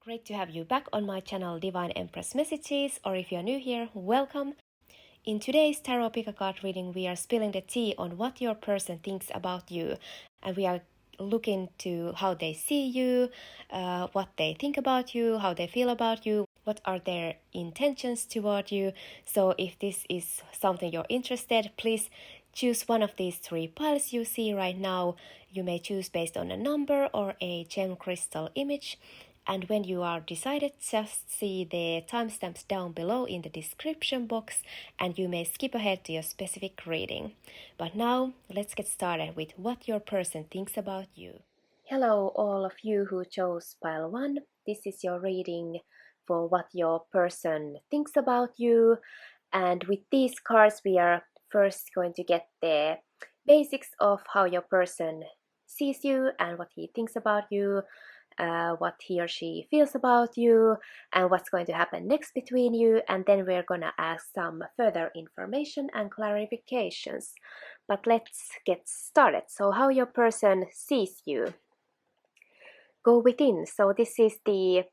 Great to have you back on my channel Divine Empress Messages, or if you're new here, welcome. In today's Tarot Pick a Card reading, we are spilling the tea on what your person thinks about you, and we are looking to how they see you, what they think about you, how they feel about you, what are their intentions toward you. So if this is something you're interested, please choose one of these three piles you see right now. You may choose based on a number or a gem crystal image. And when you are decided, just see the timestamps down below in the description box, and you may skip ahead to your specific reading. But now, let's get started with what your person thinks about you. Hello, all of you who chose pile 1. This is your reading for what your person thinks about you. And with these cards, we are first going to get the basics of how your person sees you and what he thinks about you. What he or she feels about you, and what's going to happen next between you, and then we're gonna ask some further information and clarifications. But let's get started. So how your person sees you. Go within. So this is the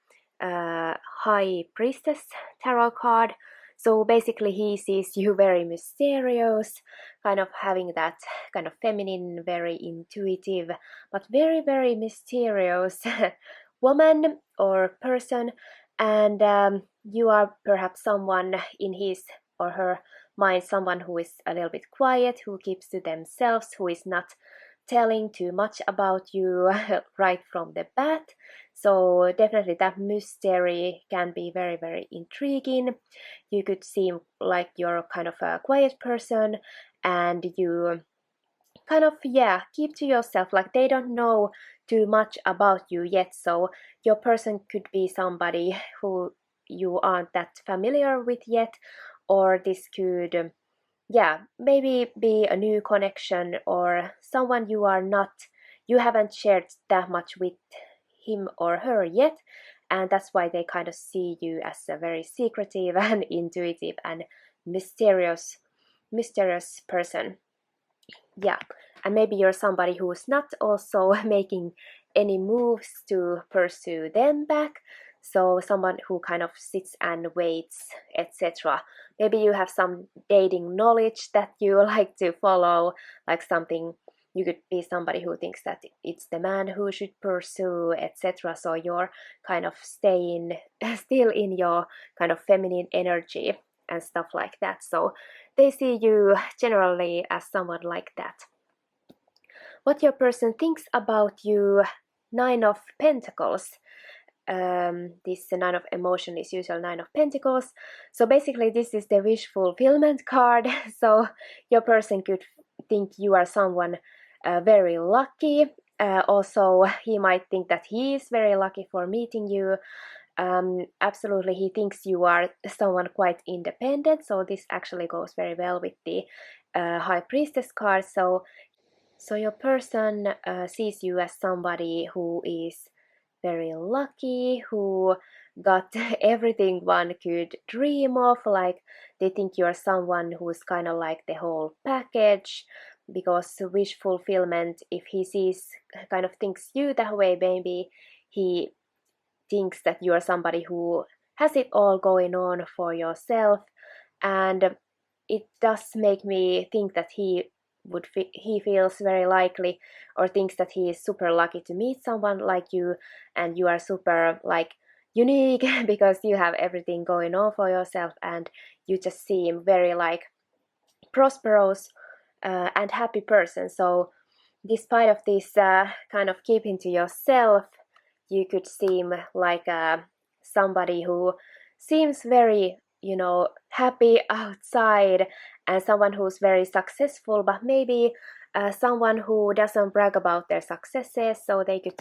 High Priestess tarot card. So basically he sees you very mysterious, kind of having that kind of feminine, very intuitive, but very, very mysterious woman or person. And you are perhaps someone in his or her mind, someone who is a little bit quiet, who keeps to themselves, who is not telling too much about you right from the bat. So definitely that mystery can be very, very intriguing. You could seem like you're kind of a quiet person, and you kind of keep to yourself, like they don't know too much about you yet. So your person could be somebody who you aren't that familiar with yet, or this could maybe be a new connection or someone you haven't shared that much with him or her yet, and that's why they kind of see you as a very secretive and intuitive and mysterious person. And maybe you're somebody who's not also making any moves to pursue them back. So someone who kind of sits and waits, etc. Maybe you have some dating knowledge that you like to follow, like something. You could be somebody who thinks that it's the man who should pursue, etc. So you're kind of staying still in your kind of feminine energy and stuff like that. So they see you generally as someone like that. What your person thinks about you. 9 of Pentacles. This 9 of Emotion is usually 9 of Pentacles. So basically this is the wish fulfillment card. So your person could think you are someone very lucky. Also he might think that he is very lucky for meeting you. Absolutely, he thinks you are someone quite independent. So this actually goes very well with the High Priestess card. So your person sees you as somebody who is very lucky, who got everything one could dream of. Like they think you are someone who's kind of like the whole package, because wish fulfillment, if he sees, kind of thinks you that way, maybe he thinks that you are somebody who has it all going on for yourself. And it does make me think that he feels very likely, or thinks that he is super lucky to meet someone like you, and you are super like unique because you have everything going on for yourself, and you just seem very like prosperous and happy person. So despite of this kind of keeping to yourself, you could seem like somebody who seems very, happy outside, and someone who's very successful, but maybe someone who doesn't brag about their successes. So they could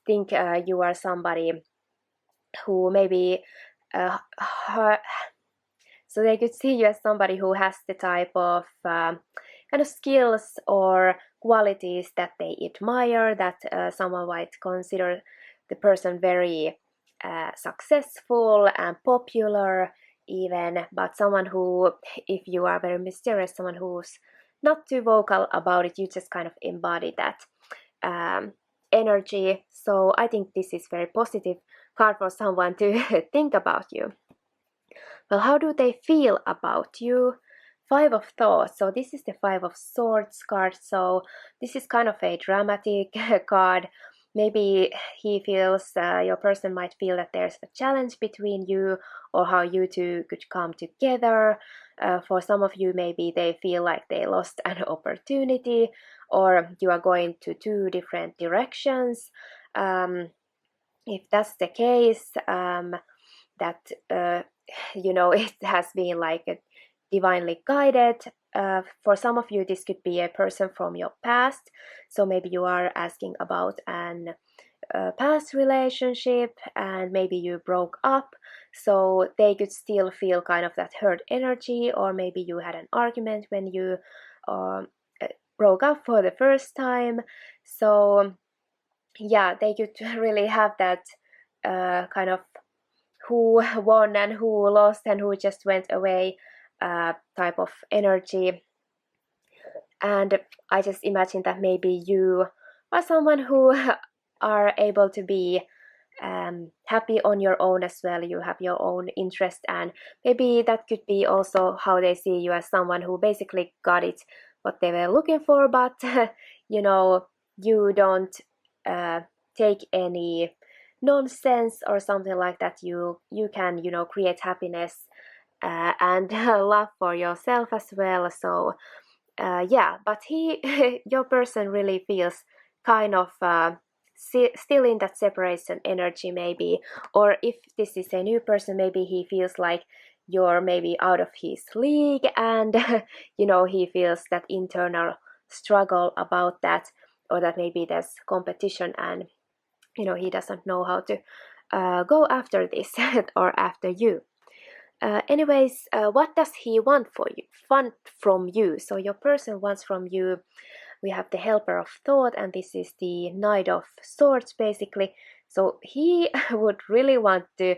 think you are somebody who maybe so they could see you as somebody who has the type of kind of skills or qualities that they admire, that someone might consider the person very successful and popular even, but someone who, if you are very mysterious, someone who's not too vocal about it, you just kind of embody that energy. So I think this is very positive card for someone to think about you. Well, how do they feel about you? Five of Thoughts. So this is the Five of Swords card. So this is kind of a dramatic card. Maybe he feels, your person might feel that there's a challenge between you, or how you two could come together. For some of you, maybe they feel like they lost an opportunity, or you are going to two different directions. If that's the case, that it has been like a divinely guided. For some of you, this could be a person from your past. So maybe you are asking about an past relationship, and maybe you broke up, so they could still feel kind of that hurt energy, or maybe you had an argument when you uh, broke up for the first time. So yeah, they could really have that kind of who won and who lost and who just went away type of energy. And I just imagine that maybe you are someone who are able to be happy on your own as well. You have your own interest, and maybe that could be also how they see you, as someone who basically got it what they were looking for, but you don't take any nonsense or something like that. You can create happiness and love for yourself as well. So yeah, but your person really feels kind of still in that separation energy, maybe. Or if this is a new person, maybe he feels like you're maybe out of his league, and he feels that internal struggle about that, or that maybe there's competition, and he doesn't know how to go after this or after you. Anyways, what does he want from you? So your person wants from you. We have the Helper of Thought, and this is the Knight of Swords, basically. So he would really want to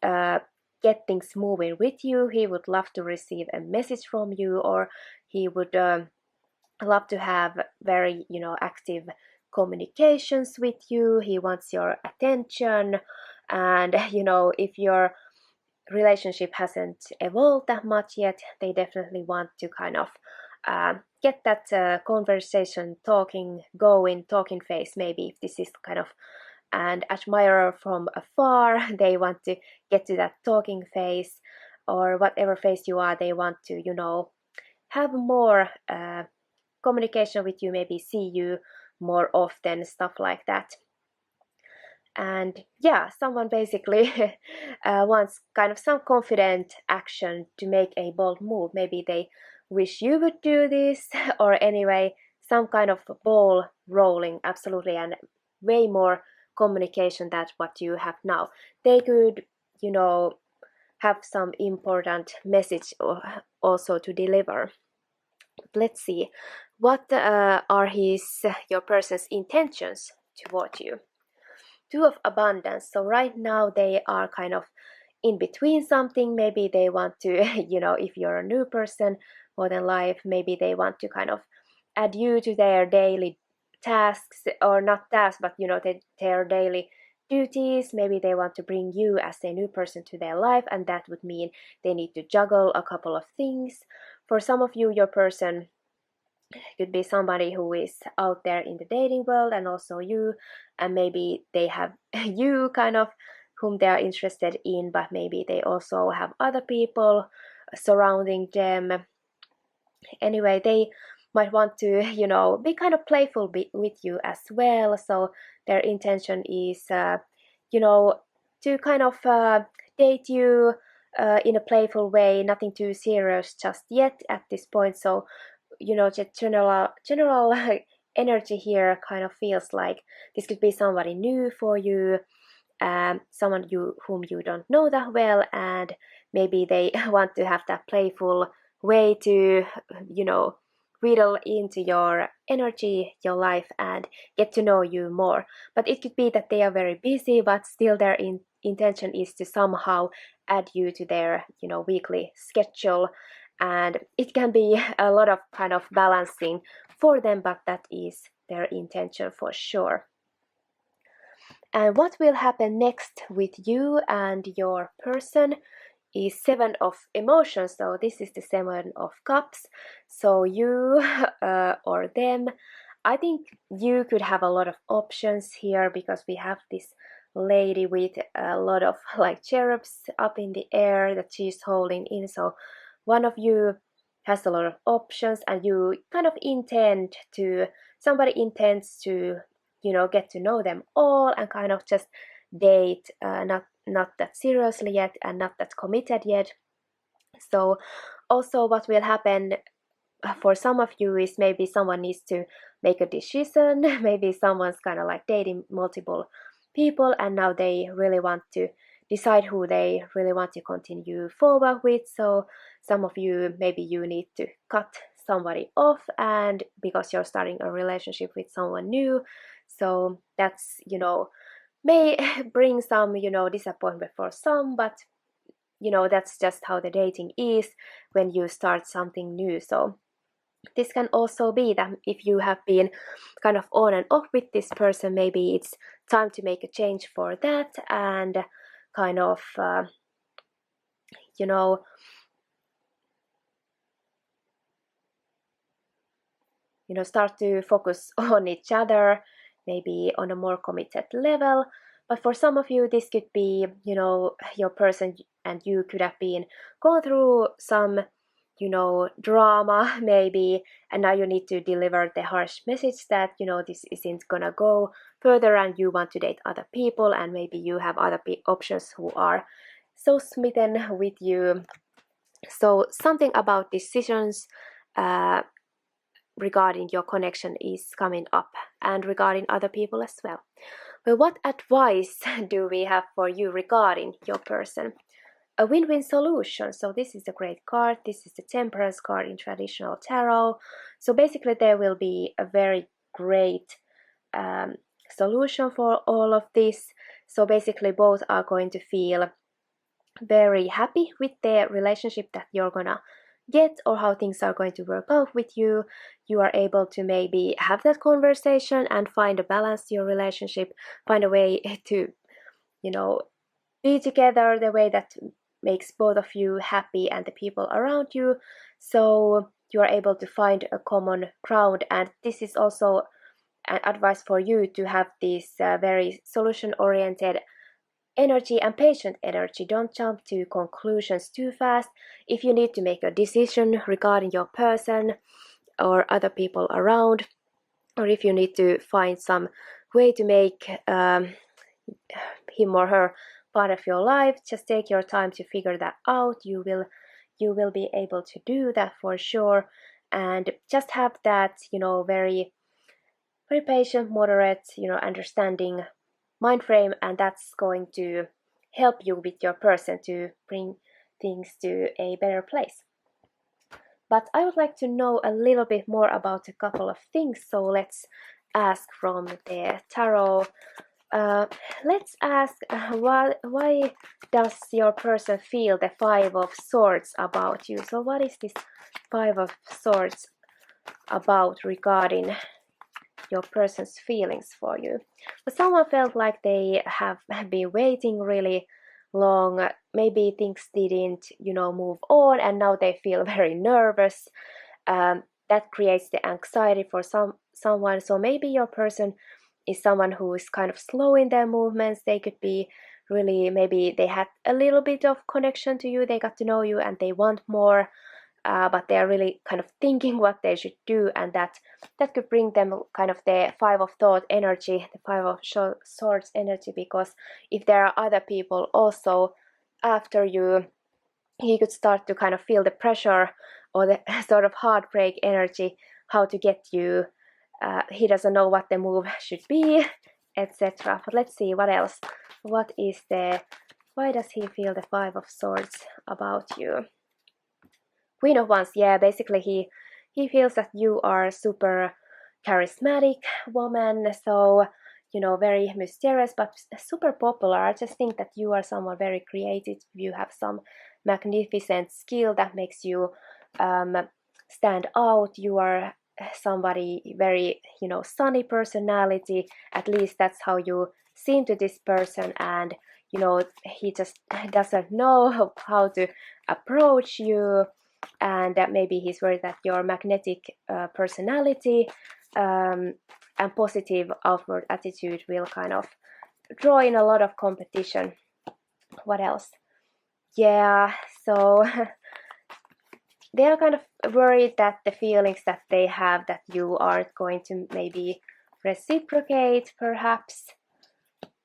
get things moving with you. He would love to receive a message from you, or he would love to have very active communications with you. He wants your attention, and if your relationship hasn't evolved that much yet, they definitely want to kind of get that conversation talking phase. Maybe if this is kind of an admirer from afar, they want to get to that talking phase, or whatever phase you are, they want to have more communication with you, maybe see you more often, stuff like that. And yeah, someone basically wants kind of some confident action to make a bold move. Maybe they wish you would do this, or anyway, some kind of ball rolling, absolutely, and way more communication than what you have now. They could, have some important message also to deliver. Let's see, what are your person's intentions toward you? Two of Abundance. So right now they are kind of in between something. Maybe they want to, if you're a new person, more than life, maybe they want to kind of add you to their daily tasks, or not tasks, but their daily duties. Maybe they want to bring you as a new person to their life, and that would mean they need to juggle a couple of things. For some of you, your person could be somebody who is out there in the dating world, and also you, and maybe they have you kind of whom they are interested in, but maybe they also have other people surrounding them. Anyway, they might want to be kind of playful with you as well. So their intention is to kind of date you in a playful way, nothing too serious just yet at this point. So the general energy here kind of feels like this could be somebody new for you, someone whom you don't know that well, and maybe they want to have that playful way to riddle into your energy, your life, and get to know you more. But it could be that they are very busy, but still their intention is to somehow add you to their weekly schedule, and it can be a lot of kind of balancing for them, but that is their intention for sure. And what will happen next with you and your person is Seven of Emotions. So this is the Seven of Cups. So you or them, I think you could have a lot of options here because we have this lady with a lot of like cherubs up in the air that she's holding in. So one of you has a lot of options and you kind of somebody intends to get to know them all and kind of just date, not that seriously yet and not that committed yet. So also what will happen for some of you is maybe someone needs to make a decision. Maybe someone's kind of like dating multiple people and now they really want to decide who they really want to continue forward with. So some of you, maybe you need to cut somebody off and because you're starting a relationship with someone new. So that's may bring some disappointment for some, but that's just how the dating is when you start something new. So this can also be that if you have been kind of on and off with this person, maybe it's time to make a change for that and kind of start to focus on each other, maybe on a more committed level. But for some of you, this could be, your person and you could have been going through some, drama maybe, and now you need to deliver the harsh message that, this isn't gonna go further and you want to date other people and maybe you have other options who are so smitten with you. So something about decisions regarding your connection is coming up and regarding other people as well. Well, what advice do we have for you regarding your person? A win-win solution. So this is a great card. This is the Temperance card in traditional tarot. So basically there will be a very great solution for all of this. So basically both are going to feel very happy with the relationship that you're gonna get or how things are going to work out with you. You are able to maybe have that conversation and find a balance to your relationship, find a way to be together the way that makes both of you happy and the people around you. So you are able to find a common ground, and this is also an advice for you to have this very solution oriented energy and patient energy. Don't jump to conclusions too fast. If you need to make a decision regarding your person or other people around, or if you need to find some way to make him or her part of your life, just take your time to figure that out. You will be able to do that for sure, and just have that very very patient, moderate, understanding mind frame, and that's going to help you with your person to bring things to a better place. But I would like to know a little bit more about a couple of things, so let's ask from the tarot. Let's ask why does your person feel the Five of Swords about you? So what is this Five of Swords about regarding your person's feelings for you? But someone felt like they have been waiting really long. Maybe things didn't, move on, and now they feel very nervous. That creates the anxiety for someone. So maybe your person is someone who is kind of slow in their movements. They could be really, maybe they had a little bit of connection to you, they got to know you and they want more, but they are really kind of thinking what they should do, and that could bring them kind of the Five of Thought energy, the Five of Swords energy, because if there are other people also after you, he could start to kind of feel the pressure or the sort of heartbreak energy, how to get you. He doesn't know what the move should be, etc. But let's see what else. Why does he feel the Five of Swords about you? Queen of Wands, yeah, basically he feels that you are super charismatic woman, so very mysterious but super popular. I just think that you are someone very creative. You have some magnificent skill that makes you stand out. You are somebody very sunny personality, at least that's how you seen to this person, and you know, he just doesn't know how to approach you, and that maybe he's worried that your magnetic personality and positive outward attitude will kind of draw in a lot of competition. What else? Yeah, so they are kind of worried that the feelings that they have that you aren't going to maybe reciprocate, perhaps.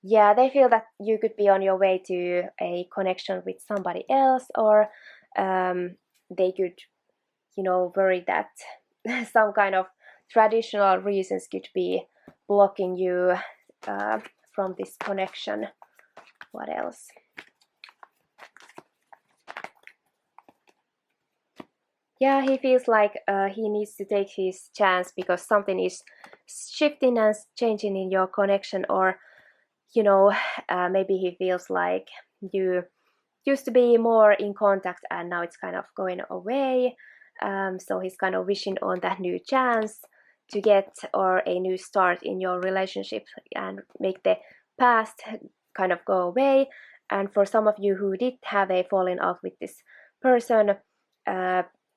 Yeah, they feel that you could be on your way to a connection with somebody else, or they could, you know, worry that some kind of traditional reasons could be blocking you from this connection. What else? Yeah, he feels like he needs to take his chance because something is shifting and changing in your connection, or you know, maybe he feels like you used to be more in contact and now it's kind of going away. So he's kind of wishing on that new chance to get, or a new start in your relationship, and make the past kind of go away. And for some of you who did have a falling out with this person,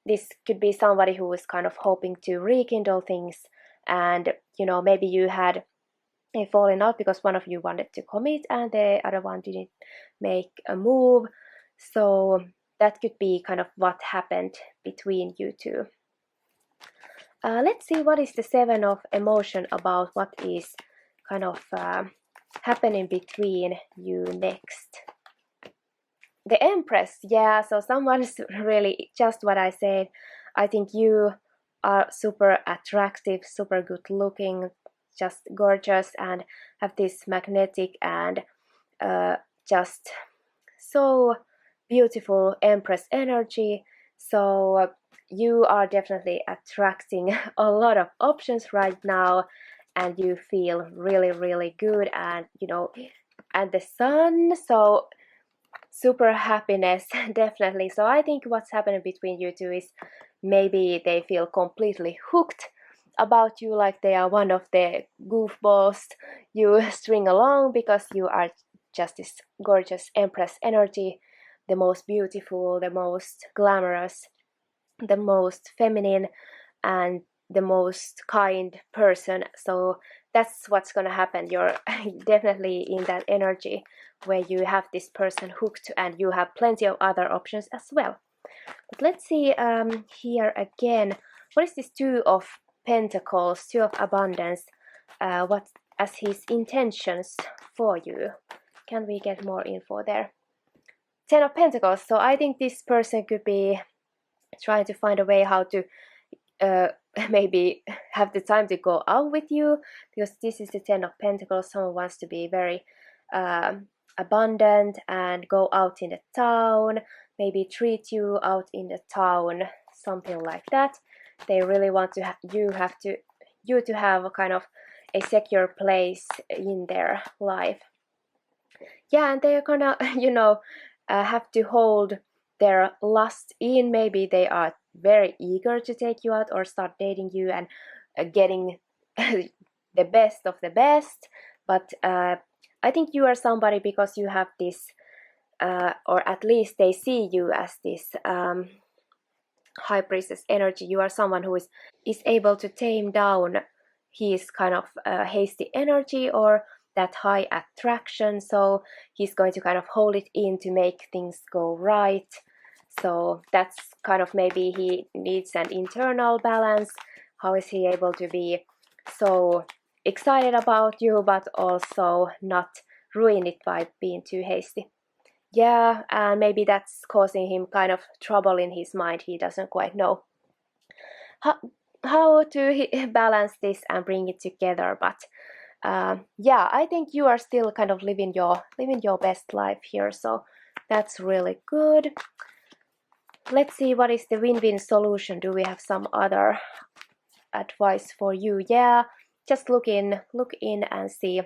this could be somebody who was kind of hoping to rekindle things, and you know, maybe you had a falling out because one of you wanted to commit and the other one didn't make a move. So that could be kind of what happened between you two. Let's see what is the Seven of Emotion about, what is kind of happening between you next. The Empress, yeah, so someone's really just what I said. I think you are super attractive, super good looking, just gorgeous, and have this magnetic and just so beautiful Empress energy. So you are definitely attracting a lot of options right now, and you feel really, really good, and you know, and the Sun, so super happiness definitely. So I think what's happening between you two is maybe they feel completely hooked about you, like they are one of the goofballs you string along because you are just this gorgeous Empress energy, the most beautiful, the most glamorous, the most feminine, and the most kind person. So that's what's gonna happen. You're definitely in that energy where you have this person hooked and you have plenty of other options as well. But let's see here again. What is this Two of Pentacles, Two of Abundance? What as his intentions for you? Can we get more info there? Ten of Pentacles. So I think this person could be trying to find a way how to maybe have the time to go out with you, because this is the Ten of Pentacles. Someone wants to be very abundant and go out in the town, maybe treat you out in the town, something like that. They really want to you to have a kind of a secure place in their life. Yeah, and they're gonna you know have to hold their lust in. Maybe they are very eager to take you out or start dating you and getting the best of the best. But I think you are somebody because you have this, or at least they see you as this High Priestess energy. You are someone who is able to tame down his kind of hasty energy or that high attraction. So he's going to kind of hold it in to make things go right. So that's kind of, maybe he needs an internal balance. How is he able to be so excited about you but also not ruin it by being too hasty? Yeah, and maybe that's causing him kind of trouble in his mind. He doesn't quite know how to balance this and bring it together. But yeah, I think you are still kind of living your best life here. So that's really good. Let's see what is the win-win solution. Do we have some other advice for you? Yeah, just look in and see.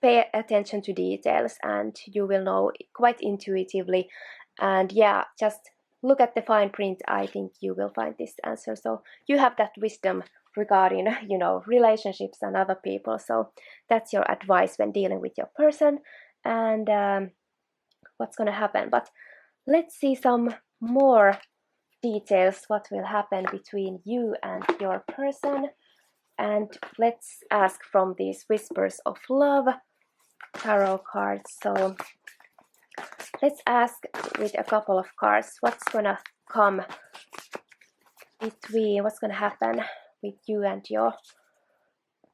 Pay attention to details and you will know quite intuitively. And yeah, just look at the fine print. I think you will find this answer. So you have that wisdom regarding, you know, relationships and other people. So that's your advice when dealing with your person and what's gonna happen. But let's see some more details what will happen between you and your person. And let's ask from these Whispers of Love tarot cards. So let's ask with a couple of cards what's gonna come between, what's gonna happen with you and your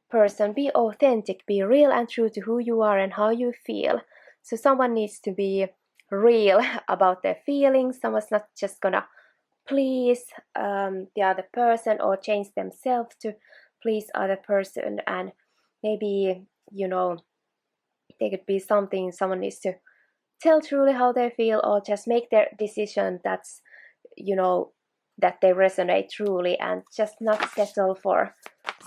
person. Be authentic, be real and true to who you are and how you feel. So someone needs to be real about their feelings. Someone's not just gonna please the other person or change themselves to please other person, and maybe, you know, there could be something someone needs to tell truly how they feel or just make their decision that's, you know, that they resonate truly, and just not settle for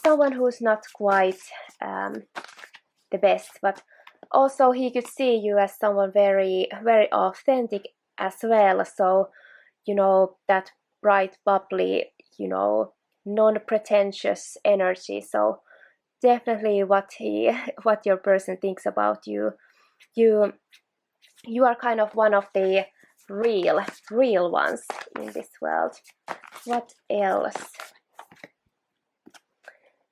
someone who's not quite the best. But also he could see you as someone very, very authentic as well. So, you know, that bright, bubbly, you know, non-pretentious energy. So definitely what your person thinks about you. You are kind of one of the real ones in this world. What else?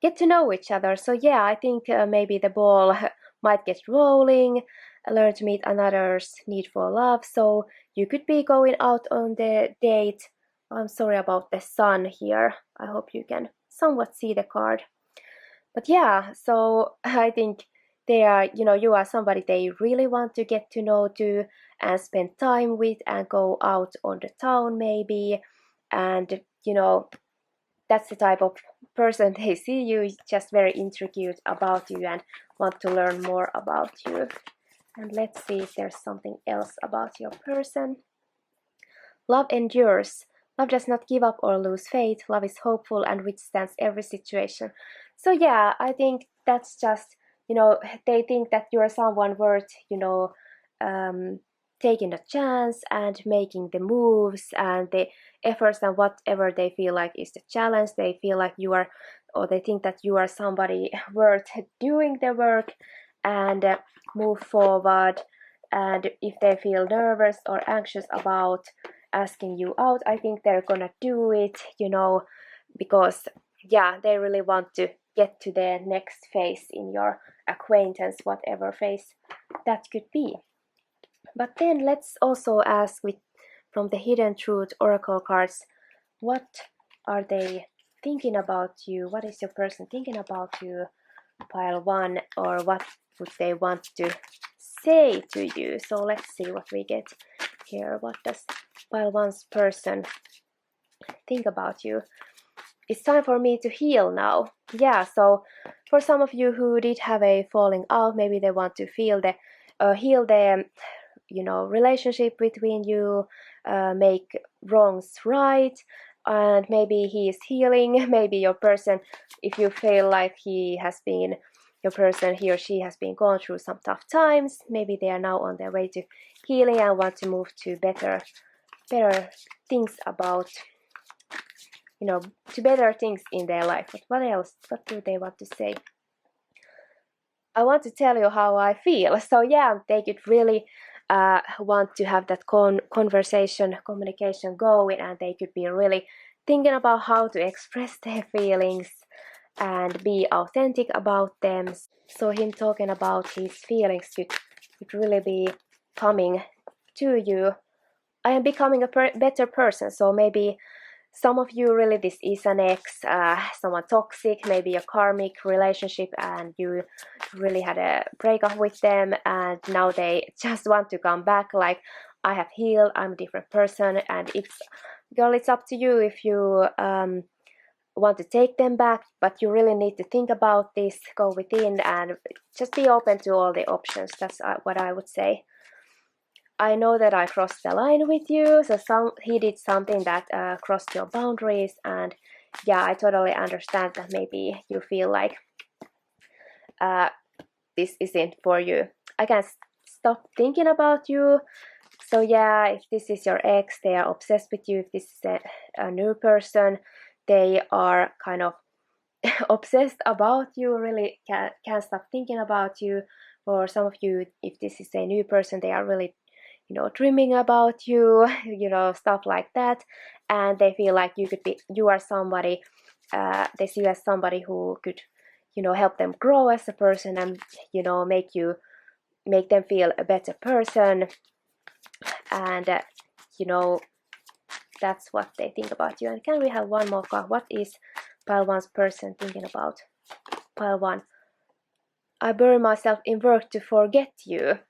Get to know each other. So yeah, I think maybe the ball might get rolling. Learn to meet another's need for love. So you could be going out on the date. I'm sorry about the sun here. I hope you can somewhat see the card. But yeah, so I think they are, you know, you are somebody they really want to get to know too and spend time with and go out on the town maybe. And, you know, that's the type of person they see you, just very intrigued about you and want to learn more about you. And let's see if there's something else about your person. Love endures. Love does not give up or lose faith. Love is hopeful and withstands every situation. So yeah, I think that's just, you know, they think that you're someone worth, you know, taking a chance and making the moves and the efforts and whatever they feel like is the challenge. They feel like you are, or they think that you are somebody worth doing the work and move forward. And if they feel nervous or anxious about asking you out, I think they're gonna do it, you know, because yeah, they really want to get to the next phase in your acquaintance, whatever phase that could be. But then let's also ask from the Hidden Truth Oracle cards, what are they thinking about you? What is your person thinking about you, pile one, or what would they want to say to you? So let's see what we get here. What does pile one's person think about you? It's time for me to heal now. Yeah, so for some of you who did have a falling out, maybe they want to heal the you know, relationship between you, make wrongs right, and maybe he is healing. Maybe your person, if you feel like he or she has been going through some tough times, maybe they are now on their way to healing and want to move to better things about, you know, to better things in their life. But what else? What do they want to say? I want to tell you how I feel. So yeah, they could really want to have that communication going, and they could be really thinking about how to express their feelings and be authentic about them. So him talking about his feelings could really be coming to you. I am becoming a better person. So maybe some of you really, this is an ex, someone toxic, maybe a karmic relationship, and you really had a breakup with them, and now they just want to come back like, I have healed, I'm a different person. And it's up to you if you want to take them back, but you really need to think about this, go within and just be open to all the options. That's what I would say. I know that I crossed the line with you, so he did something that crossed your boundaries, and yeah, I totally understand that maybe you feel like this isn't for you. I can't stop thinking about you. So yeah, if this is your ex, they are obsessed with you. If this is a new person, they are kind of obsessed about you, really can't stop thinking about you. For some of you, if this is a new person, they are really, dreaming about you, stuff like that, and they feel like you are somebody. They see you as somebody who could, help them grow as a person, and make them feel a better person, and that's what they think about you. And can we have one more card? What is pile one's person thinking about? Pile one. I bury myself in work to forget you.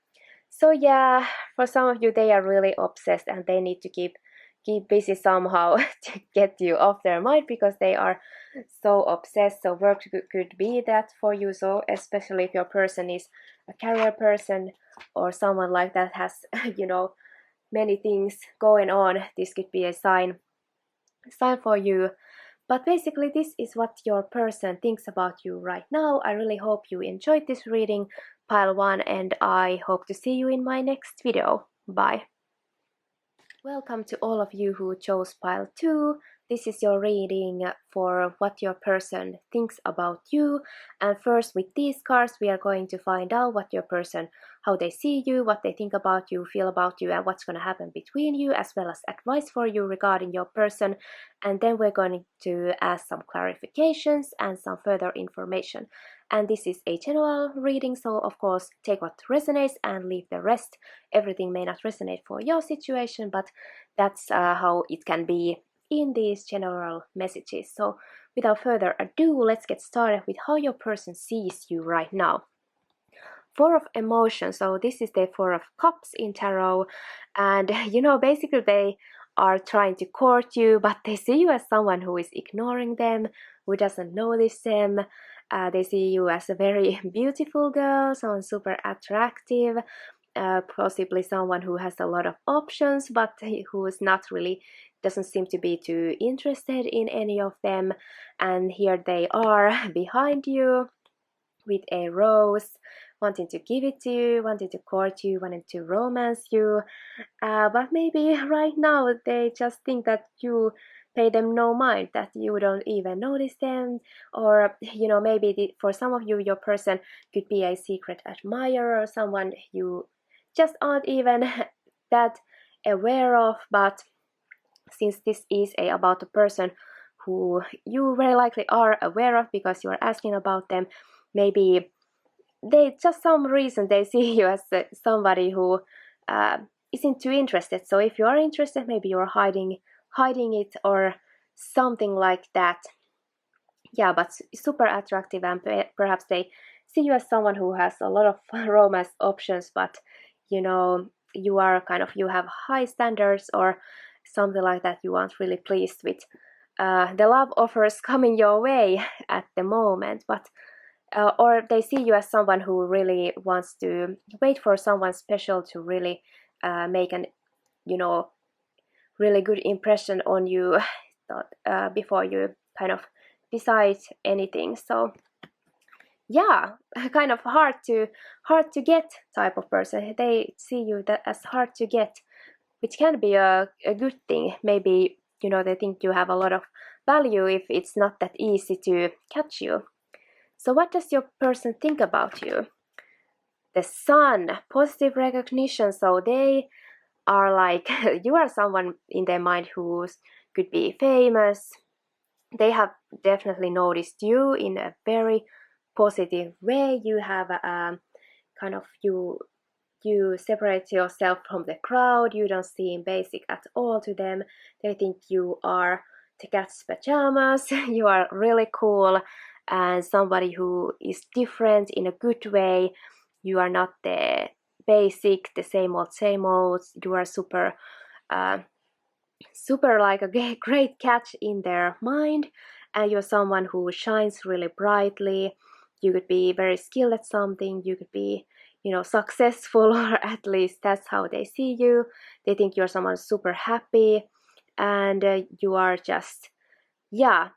So yeah, for some of you, they are really obsessed and they need to keep busy somehow to get you off their mind, because they are so obsessed. So work could be that for you. So especially if your person is a career person or someone like that has many things going on, this could be a sign for you. But basically, this is what your person thinks about you right now. I really hope you enjoyed this reading, pile one, and I hope to see you in my next video. Bye. Welcome to all of you who chose pile 2. This is your reading for what your person thinks about you. And first, with these cards, we are going to find out what your person, how they see you, what they think about you, feel about you, and what's going to happen between you, as well as advice for you regarding your person. And then we're going to ask some clarifications and some further information. And this is a general reading, so of course take what resonates and leave the rest. Everything may not resonate for your situation, but that's how it can be in these general messages. So without further ado, let's get started with how your person sees you right now. Four of Emotions, so this is the Four of Cups in tarot, and basically they are trying to court you, but they see you as someone who is ignoring them, who doesn't notice them. They see you as a very beautiful girl, someone super attractive, possibly someone who has a lot of options, but who is not really, doesn't seem to be too interested in any of them. And here they are behind you with a rose, wanting to give it to you, wanting to court you, wanting to romance you. But maybe right now they just think that you pay them no mind, that you don't even notice them. Or maybe for some of you, your person could be a secret admirer or someone you just aren't even that aware of. But since this is about a person who you very likely are aware of because you are asking about them, maybe they just some reason they see you as somebody who isn't too interested. So if you are interested, maybe you're hiding it or something like that. Yeah, but super attractive, and perhaps they see you as someone who has a lot of romance options, but you are you have high standards or something like that. You aren't really pleased with the love offers coming your way at the moment, but or they see you as someone who really wants to wait for someone special to really make an really good impression on you before you kind of decide anything. So yeah, kind of hard to get type of person. They see you that as hard to get, which can be a good thing. Maybe they think you have a lot of value if it's not that easy to catch you. So what does your person think about you? The Sun, positive recognition. So they are like, you are someone in their mind who could be famous. They have definitely noticed you in a very positive way. You have you separate yourself from the crowd. You don't seem basic at all to them. They think you are the cat's pajamas. You are really cool and somebody who is different in a good way. You are not the basic, the same old. You are super like a great catch in their mind, and you're someone who shines really brightly. You could be very skilled at something. You could be successful, or at least that's how they see you. They think you're someone super happy, and you are just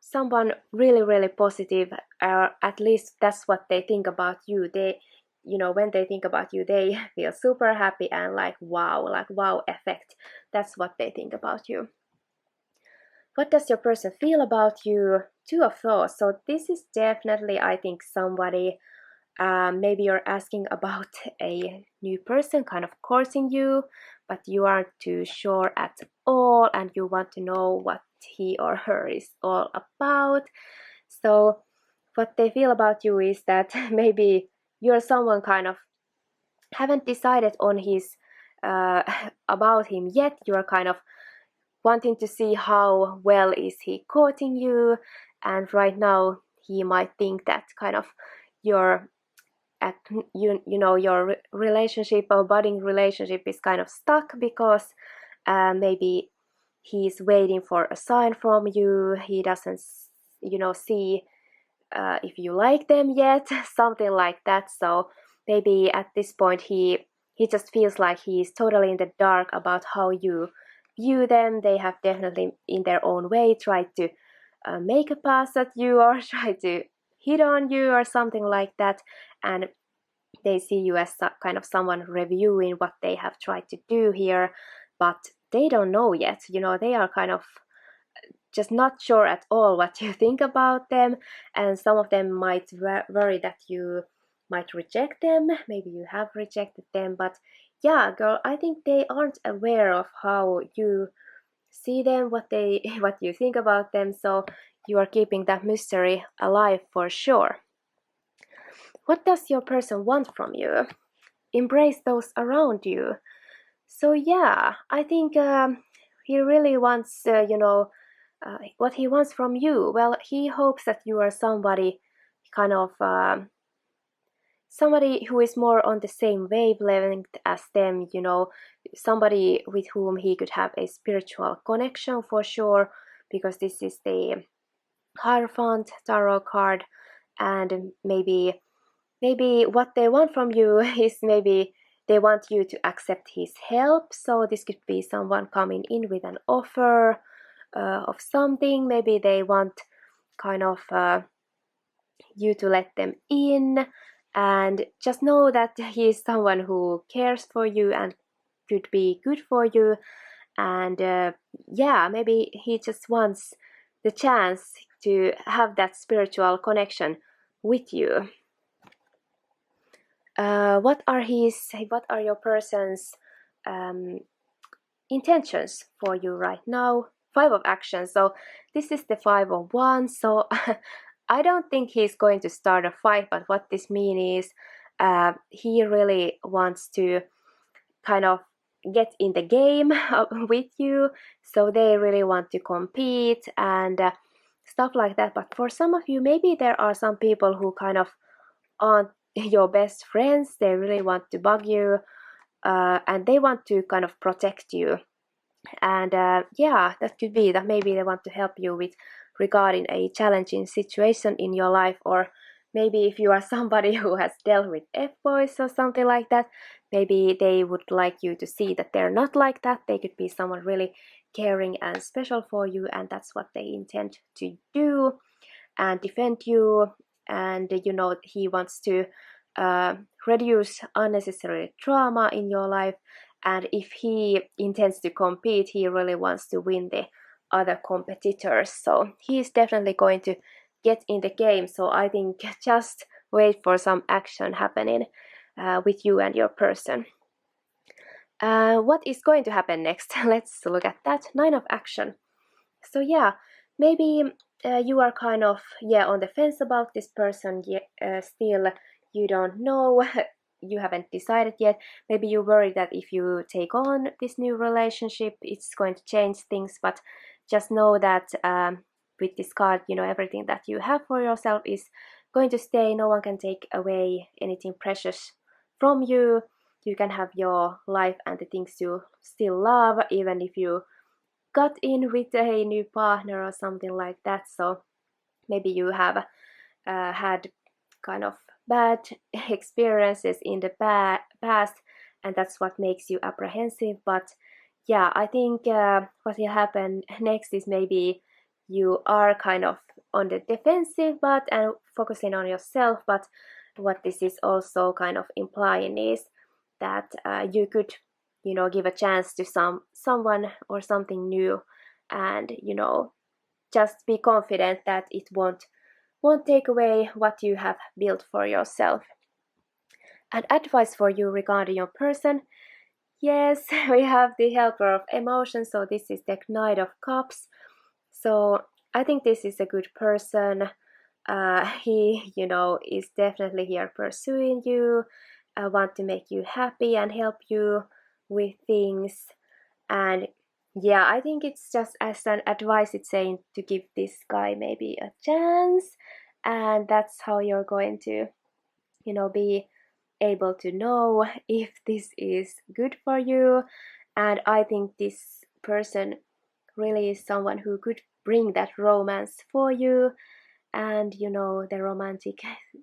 someone really positive. At least that's what they think about you. They when they think about you, they feel super happy and like wow effect. That's what they think about you. What does your person feel about you? Two of those. So this is definitely, I think, somebody, maybe you're asking about a new person kind of courting you, but you aren't too sure at all and you want to know what he or her is all about. So what they feel about you is that maybe you're someone kind of haven't decided on his about him yet. You're kind of wanting to see how well is he courting you, and right now he might think that kind of your your relationship or budding relationship is kind of stuck because maybe he's waiting for a sign from you. He doesn't see if you like them yet, something like that. So maybe at this point he just feels like he's totally in the dark about how you view them. They have definitely in their own way tried to make a pass at you or try to hit on you or something like that, and they see you as kind of someone reviewing what they have tried to do here, but they don't know yet. They are kind of just not sure at all what you think about them, and some of them might worry that you might reject them. Maybe you have rejected them, but yeah, girl, I think they aren't aware of how you see them, what you think about them, so you are keeping that mystery alive for sure. What does your person want from you? Embrace those around you. So yeah, I think he really wants, what he wants from you. Well, he hopes that you are somebody kind of somebody who is more on the same wavelength as them. Somebody with whom he could have a spiritual connection for sure, because this is the Hierophant tarot card, and maybe what they want from you is maybe they want you to accept his help. So this could be someone coming in with an offer of something. Maybe they want kind of you to let them in, and just know that he is someone who cares for you and could be good for you. And yeah, maybe he just wants the chance to have that spiritual connection with you. What are your person's intentions for you right now? Five of Action. So this is the Five of Wands. So I don't think he's going to start a fight, but what this means is he really wants to kind of get in the game with you. So they really want to compete and stuff like that. But for some of you, maybe there are some people who kind of aren't your best friends. They really want to bug you, and they want to kind of protect you. And yeah, that could be that maybe they want to help you with regarding a challenging situation in your life, or maybe if you are somebody who has dealt with F-boys or something like that, maybe they would like you to see that they're not like that. They could be someone really caring and special for you, and that's what they intend to do and defend you. And he wants to reduce unnecessary trauma in your life, and if he intends to compete, he really wants to win the other competitors. So he's definitely going to get in the game. So I think just wait for some action happening with you and your person. What is going to happen next? Let's look at that. Nine of Action. So yeah, maybe you are kind of on the fence about this person. Still you don't know. You haven't decided yet. Maybe you worry that if you take on this new relationship, it's going to change things. But just know that with this card, everything that you have for yourself is going to stay. No one can take away anything precious from you. You can have your life and the things you still love, even if you got in with a new partner or something like that. So maybe you have had kind of bad experiences in the past, and that's what makes you apprehensive. But yeah, I think what will happen next is maybe you are kind of on the defensive and focusing on yourself. But what this is also kind of implying is that you could give a chance to someone or something new, and just be confident that it won't take away what you have built for yourself. And advice for you regarding your person. Yes, we have the helper of emotions, so this is the Knight of Cups. So I think this is a good person. He, is definitely here pursuing you, want to make you happy and help you with things. And yeah, I think it's just as an advice, it's saying to give this guy maybe a chance, and that's how you're going to, be able to know if this is good for you. And I think this person really is someone who could bring that romance for you, and the romantic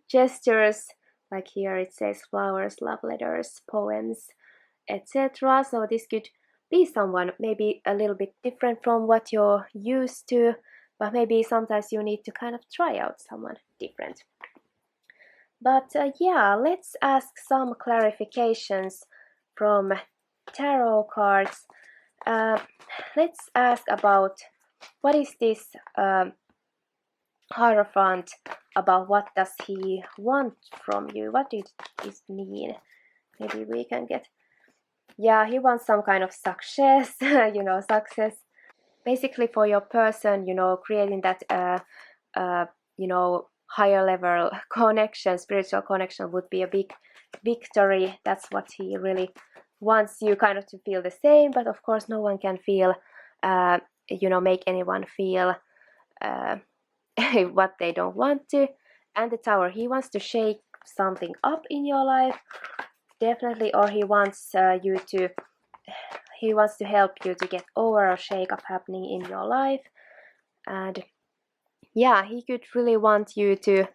gestures, like here it says flowers, love letters, poems, etc. So this could be someone maybe a little bit different from what you're used to, but maybe sometimes you need to kind of try out someone different. But yeah, let's ask some clarifications from tarot cards. Let's ask about what is this Hierophant about, what does he want from you? What did this mean? Maybe we can get... Yeah, he wants some kind of success, success. Basically for your person, creating that, higher level connection, spiritual connection would be a big victory. That's what he really wants you kind of to feel the same, but of course no one can feel, make anyone feel what they don't want to. And the Tower, he wants to shake something up in your life, definitely, or he wants he wants to help you to get over a shake-up happening in your life. And yeah, he could really want you to,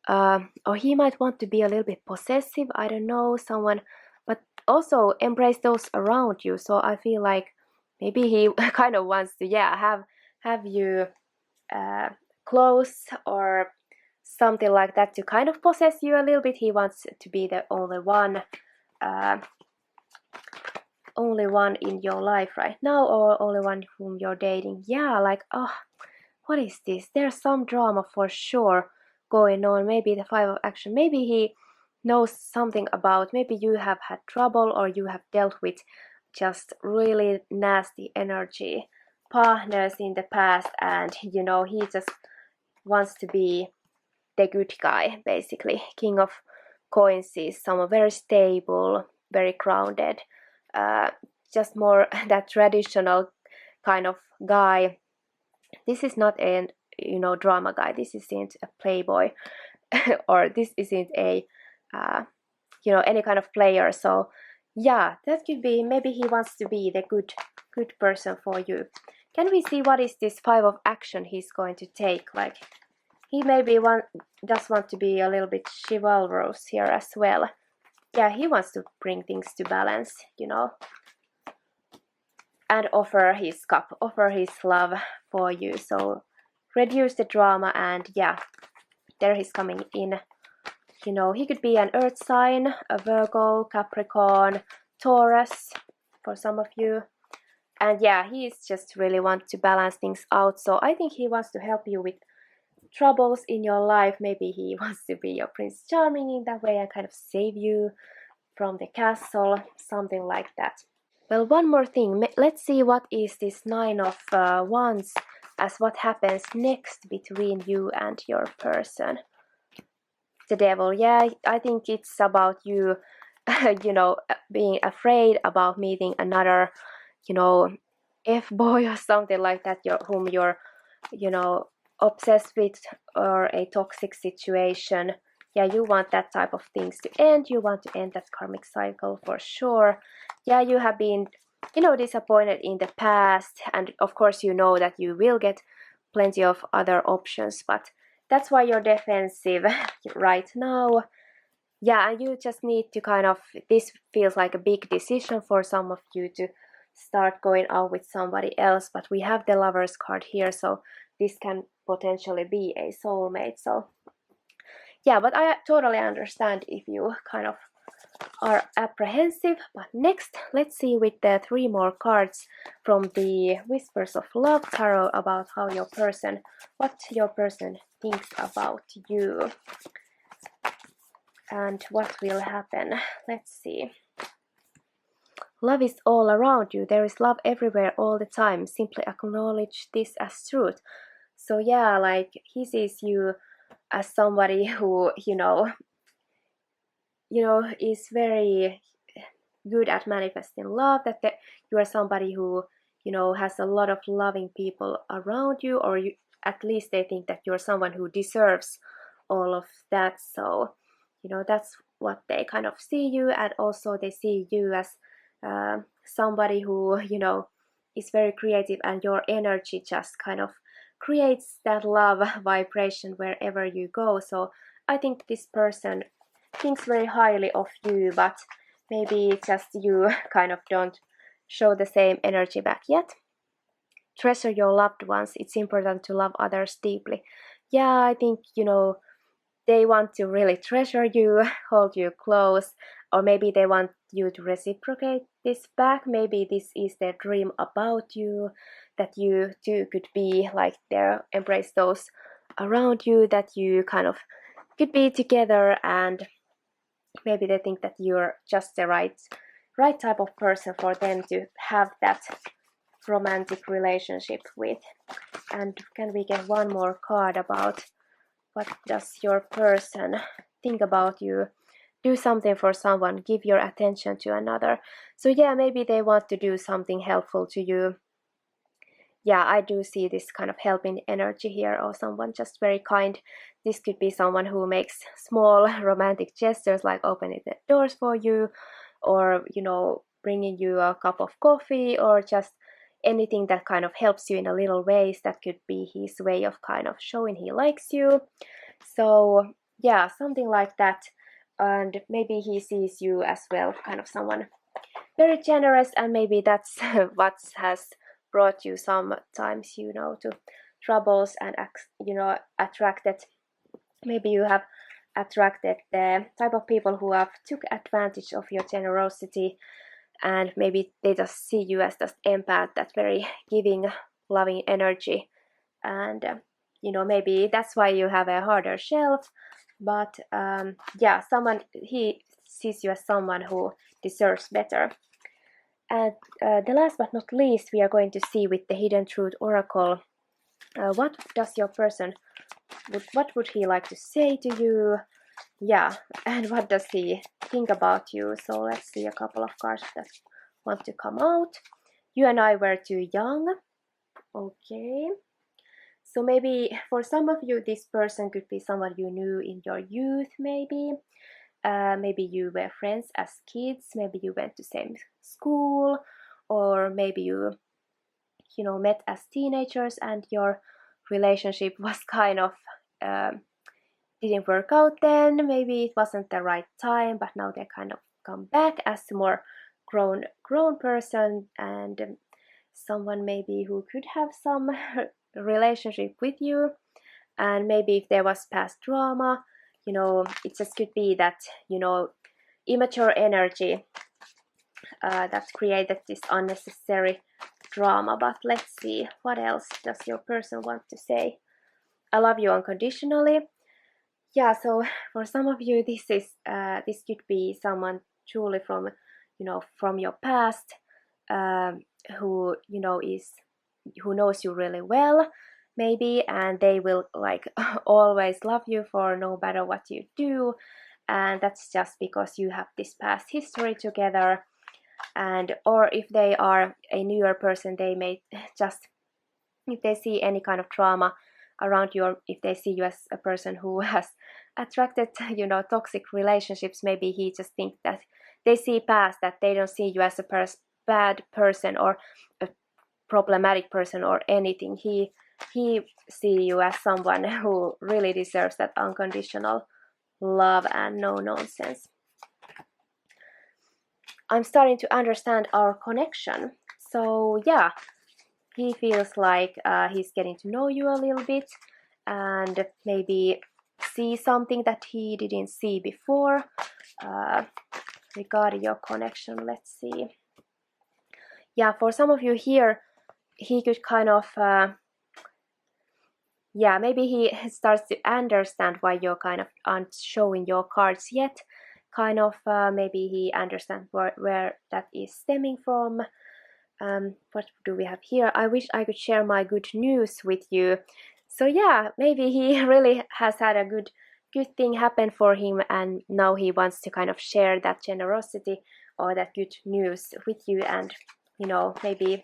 or he might want to be a little bit possessive, I don't know, someone, but also embrace those around you. So I feel like maybe he kind of wants to, have you close or something like that, to kind of possess you a little bit. He wants to be the only one in your life right now, or only one whom you're dating. Yeah, like, what is this? There's some drama for sure going on. Maybe the Five of Action, maybe he knows something about, maybe you have had trouble, or you have dealt with just really nasty energy partners in the past, and he just wants to be the good guy, basically. King of Coins is someone very stable, very grounded, just more that traditional kind of guy. This is not a drama guy. This isn't a playboy or this isn't a any kind of player. So yeah, that could be, maybe he wants to be the good person for you. Can we see what is this Five of Action he's going to take? Like, he maybe does want to be a little bit chivalrous here as well. Yeah, he wants to bring things to balance, and offer his cup, offer his love for you. So reduce the drama, and yeah, there he's coming in. He could be an earth sign, a Virgo, Capricorn, Taurus for some of you. And yeah, he's just really want to balance things out. So I think he wants to help you with troubles in your life. Maybe he wants to be your Prince Charming in that way and kind of save you from the castle, something like that. Well, one more thing. Let's see what is this Nine of Wands, as what happens next between you and your person. The Devil. Yeah, I think it's about you, being afraid about meeting another, F-boy or something like that, whom you're, obsessed with, or a toxic situation. Yeah, you want that type of things to end. You want to end that karmic cycle for sure. Yeah, you have been, disappointed in the past, and of course you know that you will get plenty of other options, but that's why you're defensive right now. Yeah, and you just need to kind of, this feels like a big decision for some of you to start going out with somebody else, but we have the Lovers card here, so this can potentially be a soulmate. So yeah, but I totally understand if you kind of are apprehensive. But next, let's see with the 3 more cards from the Whispers of Love Tarot about what your person thinks about you and what will happen. Let's see. Love is all around you. There is love everywhere all the time. Simply acknowledge this as truth. So yeah, like he sees you as somebody who, is very good at manifesting love, that you are somebody who, has a lot of loving people around you, or at least they think that you're someone who deserves all of that. So, that's what they kind of see you, and also they see you as somebody who, is very creative, and your energy just kind of creates that love vibration wherever you go. So I think this person thinks very highly of you, but maybe just you kind of don't show the same energy back yet. Treasure your loved ones. It's important to love others deeply. Yeah, I think, they want to really treasure you, hold you close, or maybe they want you to reciprocate this back. Maybe this is their dream about you, that you too could be like there, embrace those around you, that you kind of could be together, and maybe they think that you're just the right type of person for them to have that romantic relationship with. And can we get one more card about what does your person think about you? Do something for someone, give your attention to another. So yeah, maybe they want to do something helpful to you. Yeah, I do see this kind of helping energy here, or someone just very kind. This could be someone who makes small romantic gestures, like opening the doors for you, or bringing you a cup of coffee, or just anything that kind of helps you in a little ways. That could be his way of kind of showing he likes you. So yeah, something like that. And maybe he sees you as well, kind of someone very generous, and maybe that's what has brought you sometimes, to troubles, and attracted. Maybe you have attracted the type of people who have took advantage of your generosity, and maybe they just see you as just empath, that very giving, loving energy, and maybe that's why you have a harder shelf. But yeah, he sees you as someone who deserves better. And the last but not least, we are going to see with the Hidden Truth Oracle, what does your person, what would he like to say to you? Yeah, and what does he think about you? So let's see a couple of cards that want to come out. You and I were too young. Okay. So maybe for some of you, this person could be someone you knew in your youth, maybe. Maybe you were friends as kids, maybe you went to same school, or maybe you met as teenagers, and your relationship was kind of didn't work out then. Maybe it wasn't the right time, but now they kind of come back as a more grown person, and someone maybe who could have some relationship with you. And maybe if there was past drama, it just could be that immature energy that created this unnecessary drama. But let's see, what else does your person want to say? I love you unconditionally. Yeah, so for some of you, this could be someone truly from from your past, who who knows you really well, maybe, and they will like always love you for no matter what you do. And that's just because you have this past history together. And or if they are a newer person, they may just, if they see any kind of trauma around you, or if they see you as a person who has attracted toxic relationships, maybe he just thinks that they see past that. They don't see you as a bad person or a problematic person or anything. He see you as someone who really deserves that unconditional love and no nonsense. I'm starting to understand our connection. So yeah, he feels like he's getting to know you a little bit, and maybe see something that he didn't see before. regarding your connection. Let's see. Yeah, for some of you here, he could kind of yeah, maybe he starts to understand why you're kind of aren't showing your cards yet. Kind of maybe he understands where that is stemming from. What do we have here? I wish I could share my good news with you. So yeah, maybe he really has had a good thing happen for him, and now he wants to kind of share that generosity or that good news with you, and maybe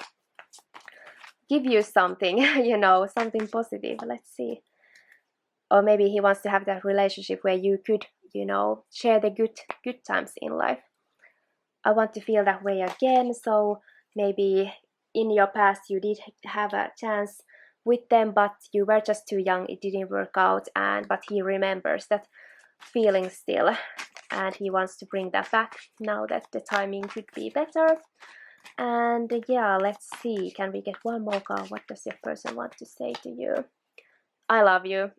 give you something, something positive. Let's see. Or maybe he wants to have that relationship where you could, share the good times in life. I want to feel that way again. So maybe in your past you did have a chance with them, but you were just too young, it didn't work out, but he remembers that feeling still, and he wants to bring that back now that the timing could be better. And yeah, let's see, can we get one more card? What does your person want to say to you? I love you.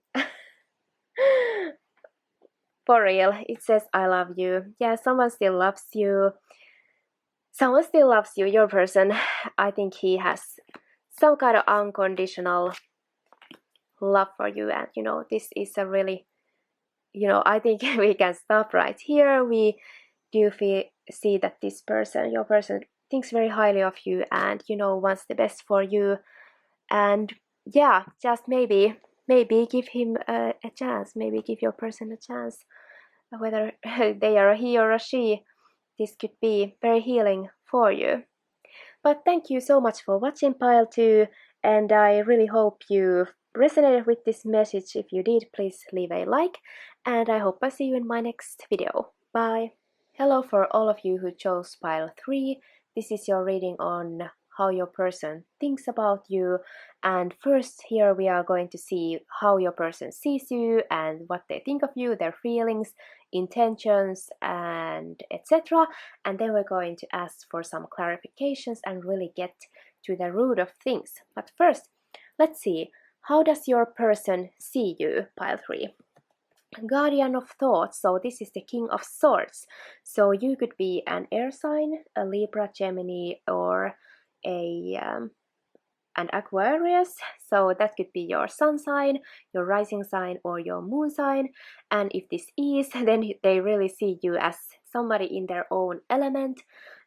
For real, it says I love you. Yeah, someone still loves you. Someone still loves you, your person. I think he has some kind of unconditional love for you, and this is a really, I think we can stop right here. We do see that this person, your person, thinks very highly of you, and wants the best for you. And yeah, just maybe give him a chance. Maybe give your person a chance, whether they are a he or a she. This could be very healing for you. But thank you so much for watching Pile 2, and I really hope you resonated with this message. If you did, please leave a like, and I hope I see you in my next video. Bye! Hello for all of you who chose Pile 3. This is your reading on how your person thinks about you, and first here we are going to see how your person sees you and what they think of you, their feelings, intentions, and etc. And then we're going to ask for some clarifications and really get to the root of things. But first, let's see, how does your person see you, Pile 3? Guardian of thoughts, so this is the King of Swords. So you could be an air sign, a Libra, Gemini, or an Aquarius. So that could be your sun sign, your rising sign, or your moon sign. And if this is, then they really see you as somebody in their own element,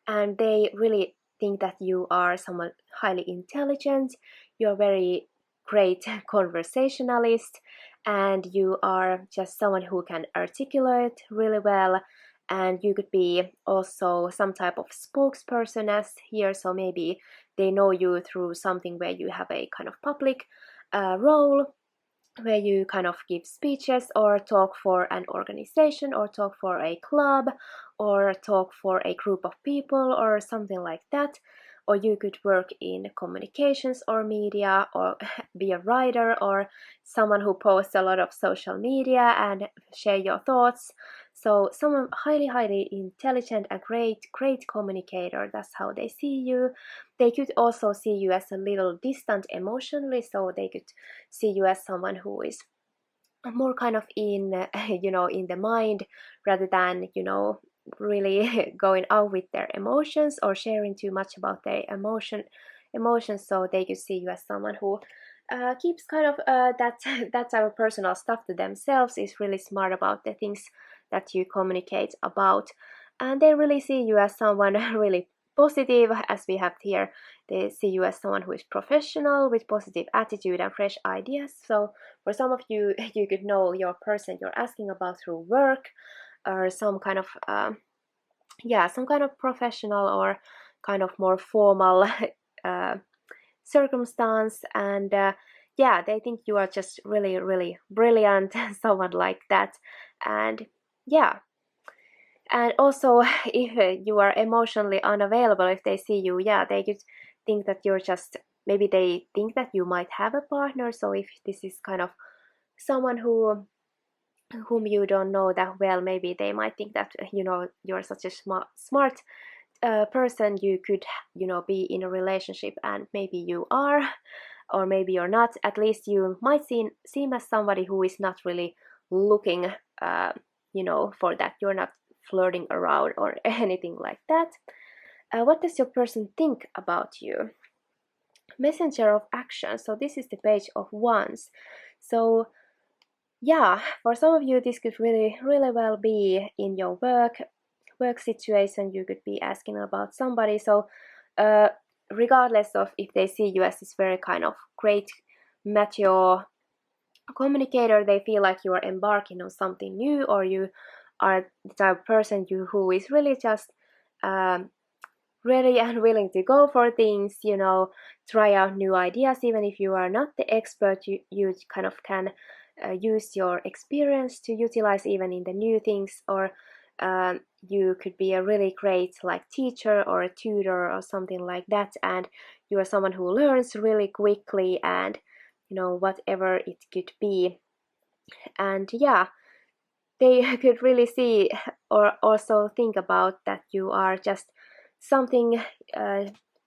and they really think that you are someone highly intelligent, you're very great conversationalist, and you are just someone who can articulate really well. And you could be also some type of spokesperson as here, so maybe they know you through something where you have a kind of public role, where you kind of give speeches or talk for an organization or talk for a club or talk for a group of people or something like that. Or you could work in communications or media, or be a writer, or someone who posts a lot of social media and share your thoughts. So someone highly intelligent, a great communicator. That's how they see you. They could also see you as a little distant emotionally, so they could see you as someone who is more kind of in in the mind, rather than really going out with their emotions or sharing too much about their emotions. So they could see you as someone who keeps kind of that type of personal stuff to themselves, is really smart about the things that you communicate about, and they really see you as someone really positive, as we have here. They see you as someone who is professional with positive attitude and fresh ideas. So for some of you, you could know your person you're asking about through work, or some kind of some kind of professional or kind of more formal circumstance. And they think you are just really brilliant, someone like that. And yeah, and also if you are emotionally unavailable, if they see you, they could think that you're just, maybe they think that you might have a partner. So if this is kind of someone whom you don't know that well, maybe they might think that you're such a smart person, you could be in a relationship, and maybe you are, or maybe you're not. At least you might seem as somebody who is not really looking for that. You're not flirting around or anything like that. What does your person think about you? Messenger of action. So this is the page of wands. So yeah, for some of you this could really well be in your work situation. You could be asking about somebody. So regardless of if they see you as this very kind of great mature communicator, they feel like you are embarking on something new, or you are the type of person who is really just ready and willing to go for things, try out new ideas. Even if you are not the expert, you kind of can use your experience to utilize even in the new things. Or you could be a really great like teacher or a tutor or something like that, and you are someone who learns really quickly, and whatever it could be. And yeah, they could really see or also think about that you are just something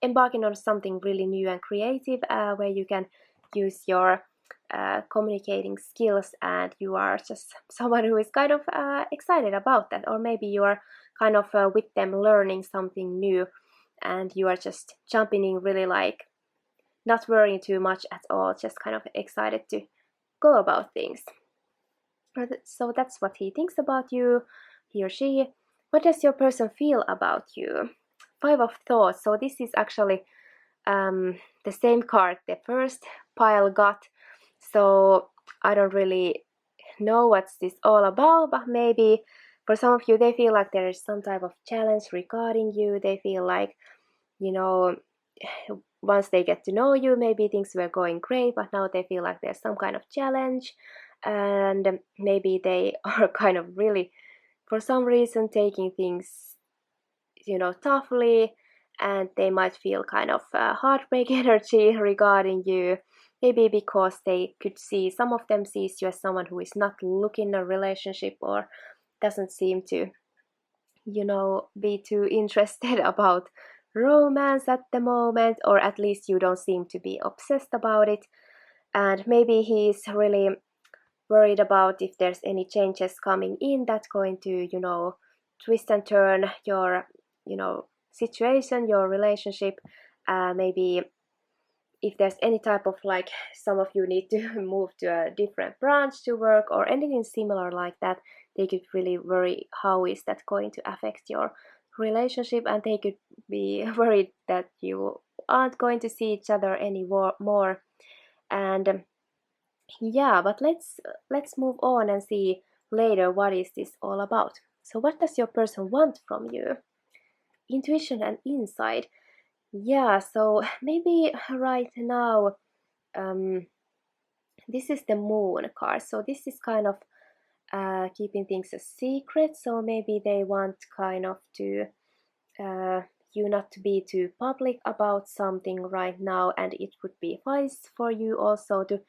embarking on something really new and creative, where you can use your communicating skills, and you are just someone who is kind of excited about that. Or maybe you are kind of with them learning something new, and you are just jumping in really, like not worrying too much at all, just kind of excited to go about things. So that's what he thinks about you, he or she. What does your person feel about you? Five of Thoughts. So this is actually the same card the first pile got. So I don't really know what's this all about, but maybe for some of you they feel like there is some type of challenge regarding you. They feel like, once they get to know you, maybe things were going great, but now they feel like there's some kind of challenge, and maybe they are kind of really, for some reason, taking things, toughly, and they might feel kind of heartbreak energy regarding you. Maybe because they could see, some of them sees you as someone who is not looking a relationship, or doesn't seem to, be too interested about romance at the moment, or at least you don't seem to be obsessed about it. And maybe he's really worried about if there's any changes coming in that's going to, twist and turn your, situation, your relationship. Maybe if there's any type of, like, some of you need to move to a different branch to work or anything similar like that, they could really worry how is that going to affect your relationship, and they could be worried that you aren't going to see each other anymore. And yeah, but let's move on and see later what is this all about. So what does your person want from you? Intuition and insight. Yeah, so maybe right now, this is the Moon card. So this is kind of keeping things a secret. So maybe they want kind of to you not to be too public about something right now, and it would be wise for you also to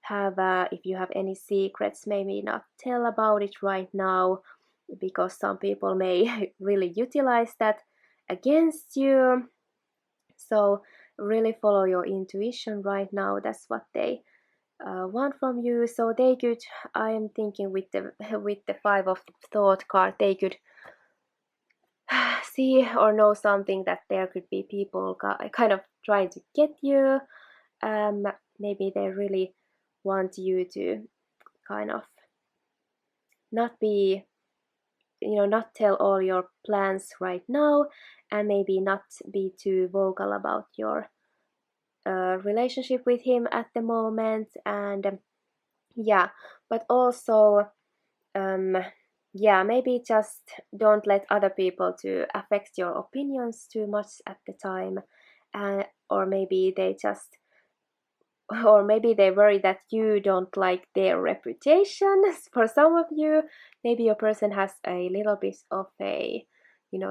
have, if you have any secrets, maybe not tell about it right now, because some people may really utilize that against you. So really follow your intuition right now. That's what they want from you. So they could, I am thinking with the Five of Thought card, they could see or know something that there could be people kind of trying to get you. Maybe they really want you to kind of not be, not tell all your plans right now, and maybe not be too vocal about your relationship with him at the moment. And yeah, but also maybe just don't let other people to affect your opinions too much at the time. Or maybe they just, or maybe they worry that you don't like their reputation. For some of you, maybe your person has a little bit of a,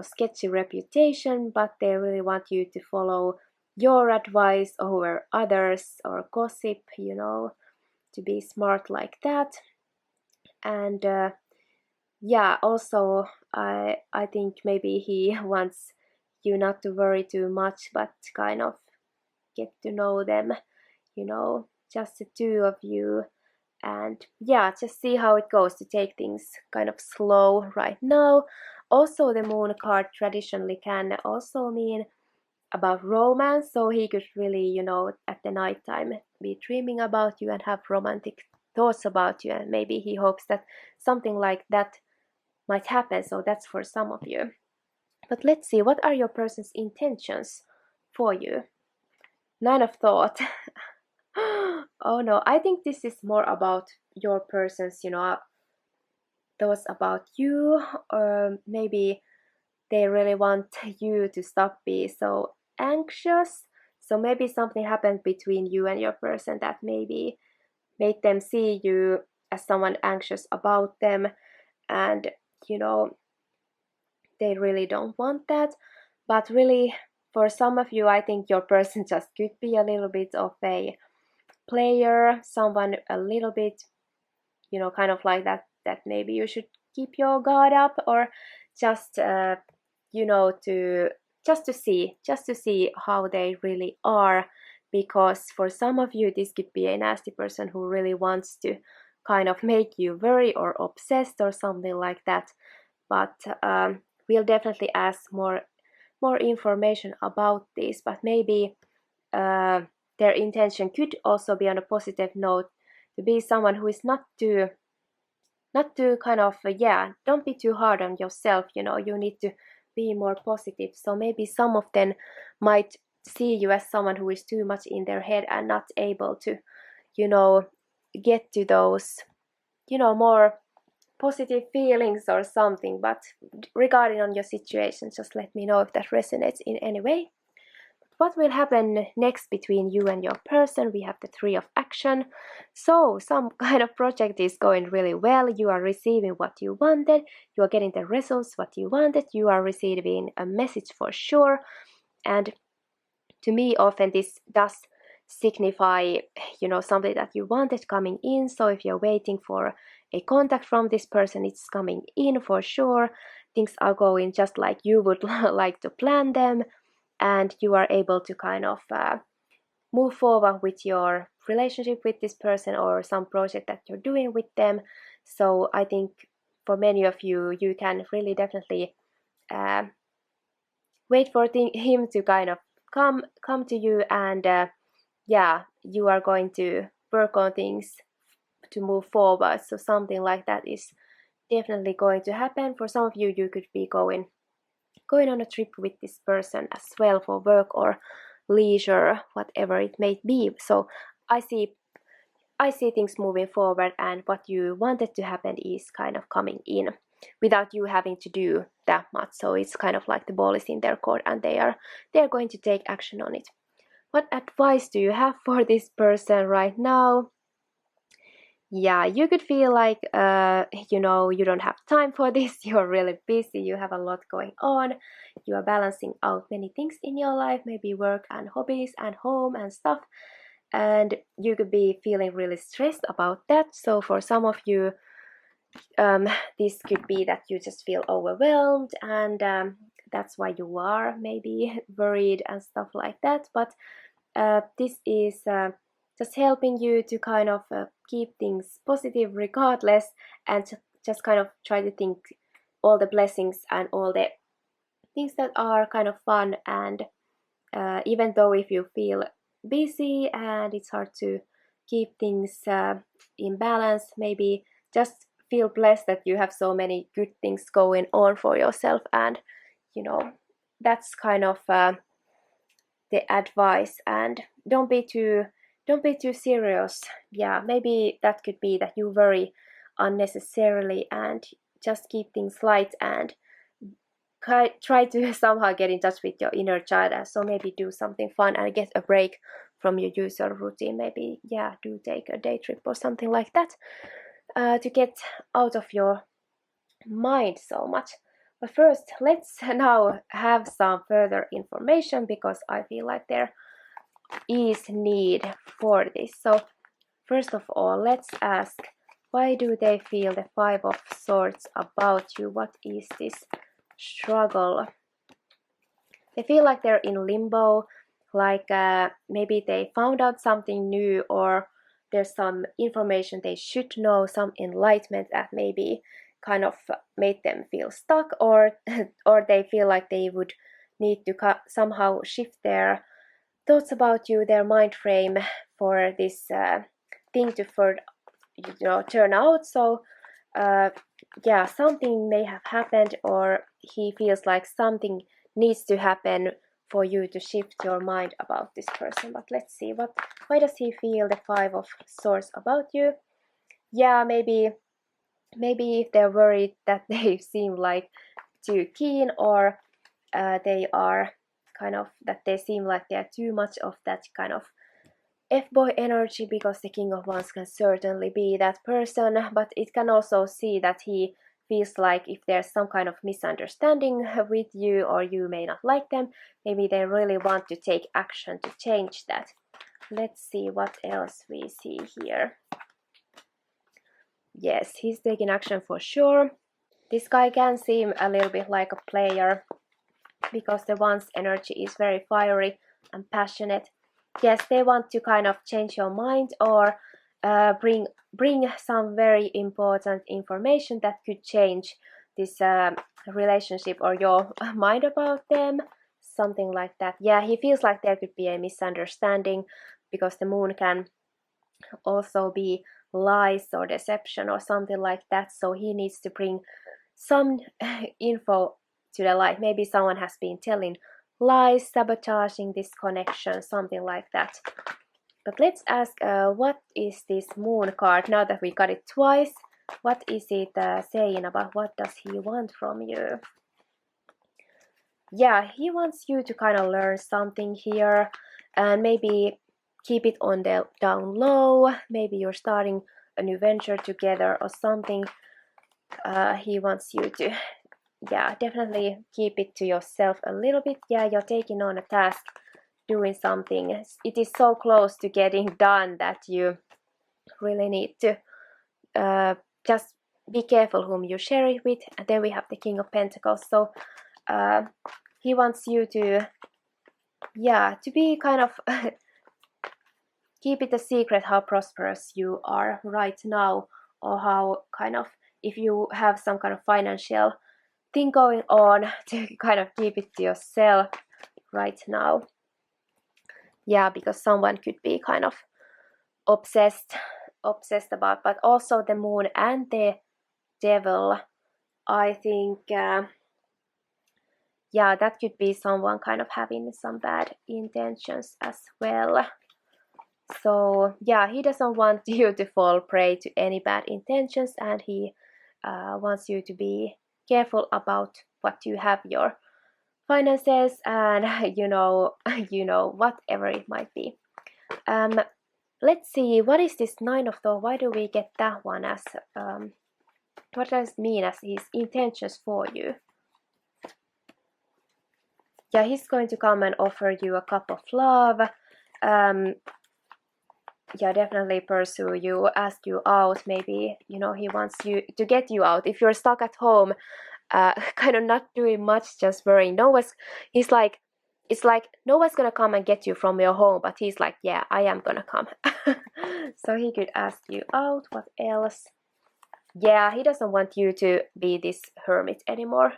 sketchy reputation, but they really want you to follow your advice over others, or gossip, to be smart like that. And also I think maybe he wants you not to worry too much, but kind of get to know them, just the two of you. And yeah, just see how it goes, to take things kind of slow right now. Also, the moon card traditionally can also mean about romance, so he could really, you know, at the night time be dreaming about you and have romantic thoughts about you, and maybe he hopes that something like that might happen. So that's for some of you. But let's see, what are your person's intentions for you? Nine of thought. Oh no, I think this is more about your person's, you know, thoughts about you, or maybe they really want you to stop being so anxious. So maybe something happened between you and your person that maybe made them see you as someone anxious about them, and you know, they really don't want that. But really, for some of you, I think your person just could be a little bit of a player, someone a little bit, you know, kind of like that maybe you should keep your guard up, or just you know, to see how they really are. Because for some of you, this could be a nasty person who really wants to kind of make you worry or obsessed or something like that. But we'll definitely ask more information about this. But maybe their intention could also be on a positive note, to be someone who is not too kind of yeah, don't be too hard on yourself, you know, you need to be more positive. So maybe some of them might see you as someone who is too much in their head and not able to, you know, get to those, you know, more positive feelings or something. But regarding on your situation, just let me know if that resonates in any way. What will happen next between you and your person? We have the Three of Action. So some kind of project is going really well. You are receiving what you wanted. You are getting the results what you wanted. You are receiving a message for sure. And to me, often this does signify, you know, something that you wanted coming in. So if you're waiting for a contact from this person, it's coming in for sure. Things are going just like you would like to plan them, and you are able to kind of move forward with your relationship with this person or some project that you're doing with them. So I think for many of you, you can really definitely uh, wait for him to kind of come to you, and yeah, you are going to work on things to move forward. So something like that is definitely going to happen. For some of you, you could be going on a trip with this person as well, for work or leisure, whatever it may be. So I see things moving forward, and what you wanted to happen is kind of coming in without you having to do that much. So it's kind of like the ball is in their court, and they're going to take action on it. What advice do you have for this person right now? Yeah, you could feel like you know, you don't have time for this. You're really busy, you have a lot going on, you are balancing out many things in your life, maybe work and hobbies and home and stuff, and you could be feeling really stressed about that. So for some of you, this could be that you just feel overwhelmed, and that's why you are maybe worried and stuff like that. But this is just helping you to kind of keep things positive regardless, and just kind of try to think all the blessings and all the things that are kind of fun. And even though if you feel busy and it's hard to keep things in balance, maybe just feel blessed that you have so many good things going on for yourself. And you know, that's kind of the advice. And don't be too serious. Yeah, maybe that could be that you worry unnecessarily, and just keep things light and try to somehow get in touch with your inner child. And so maybe do something fun and get a break from your usual routine. Maybe, yeah, do take a day trip or something like that, to get out of your mind so much. But first, let's now have some further information, because I feel like there is need for this. So first of all, let's ask, why do they feel the Five of Swords about you? What is this struggle? They feel like they're in limbo, like maybe they found out something new, or there's some information they should know, some enlightenment that maybe kind of made them feel stuck, or or they feel like they would need to somehow shift their thoughts about you, their mind frame, for this thing to turn out. So yeah, something may have happened, or he feels like something needs to happen for you to shift your mind about this person. But let's see, why does he feel the Five of Swords about you? Yeah, maybe if they're worried that they seem like too keen, or they are kind of that they seem like they are too much of that kind of F-boy energy, because the King of Wands can certainly be that person, but it can also see that he feels like if there's some kind of misunderstanding with you, or you may not like them, maybe they really want to take action to change that. Let's see what else we see here. Yes, he's taking action for sure. This guy can seem a little bit like a player, because the Wands energy is very fiery and passionate. Yes, they want to kind of change your mind, or bring some very important information that could change this relationship or your mind about them, something like that. Yeah, he feels like there could be a misunderstanding, because the Moon can also be lies or deception or something like that. So he needs to bring some info to the light. Maybe someone has been telling lies, sabotaging this connection, something like that. But let's ask, what is this Moon card? Now that we got it twice, what is it saying about what does he want from you? Yeah, he wants you to kind of learn something here, and maybe keep it on the down low. Maybe you're starting a new venture together or something. He wants you to, yeah, definitely keep it to yourself a little bit. Yeah, you're taking on a task, doing something. It is so close to getting done that you really need to just be careful whom you share it with. And then we have the King of Pentacles. So he wants you to, yeah, to be kind of keep it a secret how prosperous you are right now, or how kind of, if you have some kind of financial thing going on, to kind of keep it to yourself right now. Yeah, because someone could be kind of obsessed about, but also the Moon and the Devil, I think, yeah, that could be someone kind of having some bad intentions as well. So yeah, he doesn't want you to fall prey to any bad intentions, and he wants you to be careful about what you have your finances, and you know whatever it might be. Let's see, what is this Nine of Thoughts? Why do we get that one as what does it mean as his intentions for you? Yeah, he's going to come and offer you a cup of love. Yeah, definitely pursue you, ask you out. Maybe, he wants you to get you out. If you're stuck at home, kind of not doing much, just worrying, it's like no one's gonna come and get you from your home, but he's like, yeah, I am gonna come. So he could ask you out. What else? Yeah, he doesn't want you to be this hermit anymore,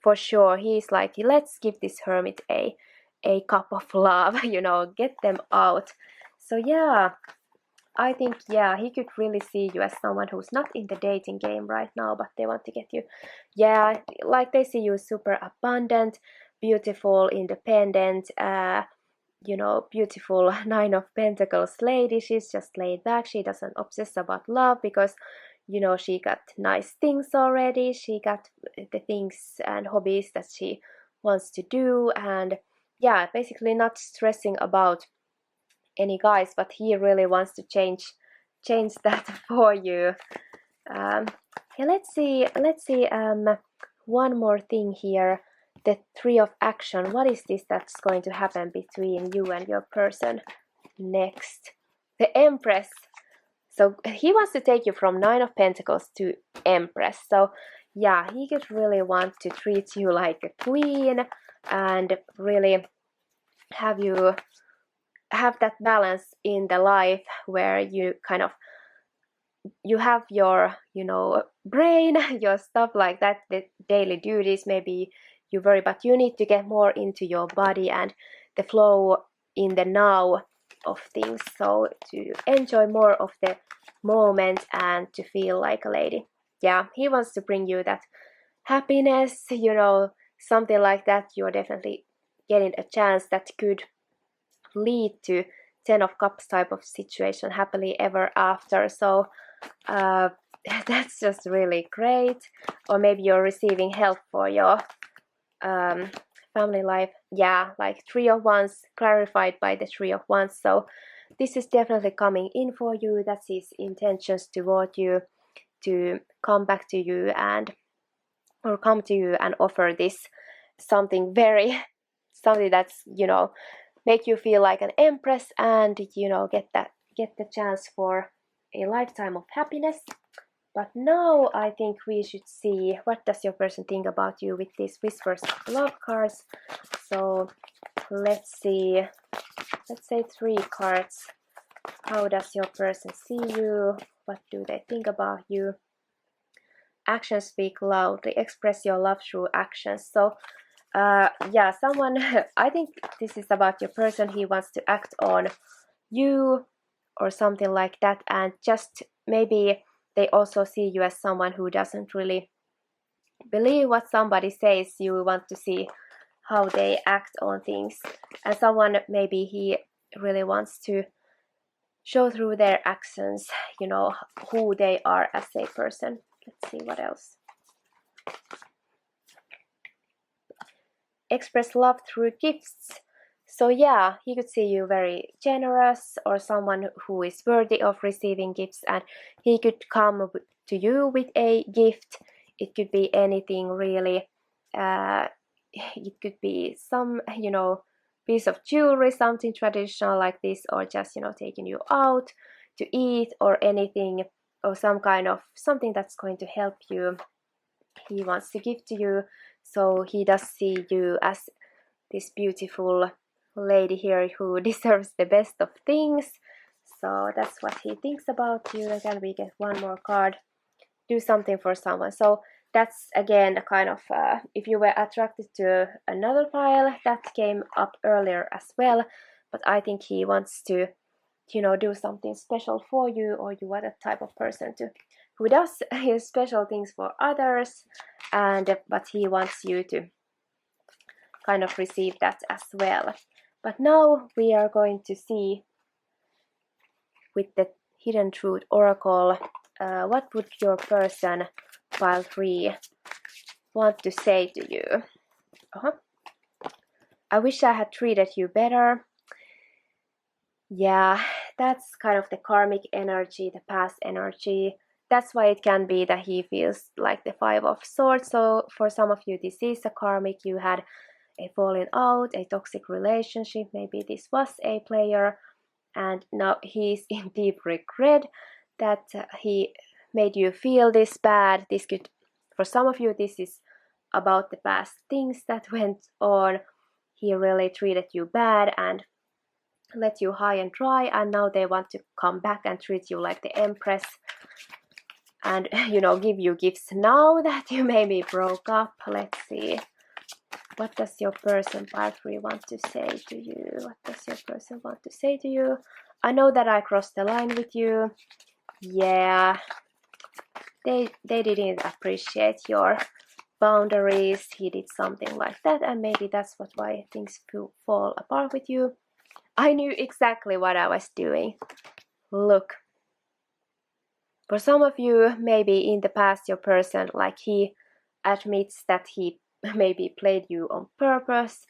for sure. He's like, let's give this hermit a cup of love, get them out. So yeah, I think, yeah, he could really see you as someone who's not in the dating game right now, but they want to get you. Yeah, like they see you super abundant, beautiful, independent, beautiful Nine of Pentacles lady. She's just laid back. She doesn't obsess about love, because she got nice things already. She got the things and hobbies that she wants to do, and yeah, basically not stressing about any guys, but he really wants to change that for you. Yeah, let's see one more thing here. The Three of Action. What is this that's going to happen between you and your person next? The Empress. So he wants to take you from Nine of Pentacles to Empress. So yeah, he could really want to treat you like a queen, and really have you have that balance in the life where you kind of you have your, you know, brain, your stuff like that, the daily duties, maybe you worry, but you need to get more into your body and the flow in the now of things, so to enjoy more of the moment and to feel like a lady. Yeah, he wants to bring you that happiness, you know, something like that. You're definitely getting a chance that could lead to 10 of cups type of situation, happily ever after. So that's just really great. Or maybe you're receiving help for your family life. Yeah, like Three of Wands, clarified by the Three of Wands. So this is definitely coming in for you. That's his intentions toward you, to come back to you and or come to you and offer this something very something that's, you know, make you feel like an empress, and, you know, get the chance for a lifetime of happiness. But now I think we should see what does your person think about you with these Whispers of Love cards. So let's see, let's say 3 cards. How does your person see you? What do they think about you? Actions speak loudly. Express your love through actions. So yeah, someone, I think this is about your person. He wants to act on you or something like that, and just maybe they also see you as someone who doesn't really believe what somebody says. You want to see how they act on things, and someone, maybe he really wants to show through their actions, you know, who they are as a person. Let's see what else. Express love through gifts. So yeah, he could see you very generous or someone who is worthy of receiving gifts, and he could come to you with a gift. It could be anything really. It could be some, you know, piece of jewelry, something traditional like this, or just, you know, taking you out to eat or anything, or some kind of something that's going to help you. He wants to give to you, so he does see you as this beautiful lady here who deserves the best of things. So that's what he thinks about you. And then we get one more card. Do something for someone. So that's again a kind of if you were attracted to another pile that came up earlier as well, but I think he wants to, you know, do something special for you, or you are that type of person to who does special things for others, and but he wants you to kind of receive that as well. But now we are going to see with the Hidden Truth Oracle, what would your person, pile 3, want to say to you? I wish I had treated you better. Yeah, that's kind of the karmic energy, the past energy. That's why it can be that he feels like the 5 of Swords. So for some of you, this is a karmic. You had a falling out, a toxic relationship. Maybe this was a player, and now he's in deep regret that he made you feel this bad. This could, for some of you, this is about the past things that went on. He really treated you bad and let you high and dry, and now they want to come back and treat you like the empress, and, you know, give you gifts now that you maybe broke up. Let's see. What does your person, pile 3, want to say to you? What does your person want to say to you? I know that I crossed the line with you. Yeah, they didn't appreciate your boundaries. He did something like that, and maybe that's why things fall apart with you. I knew exactly what I was doing. Look. For some of you, maybe in the past, your person, like, he admits that he maybe played you on purpose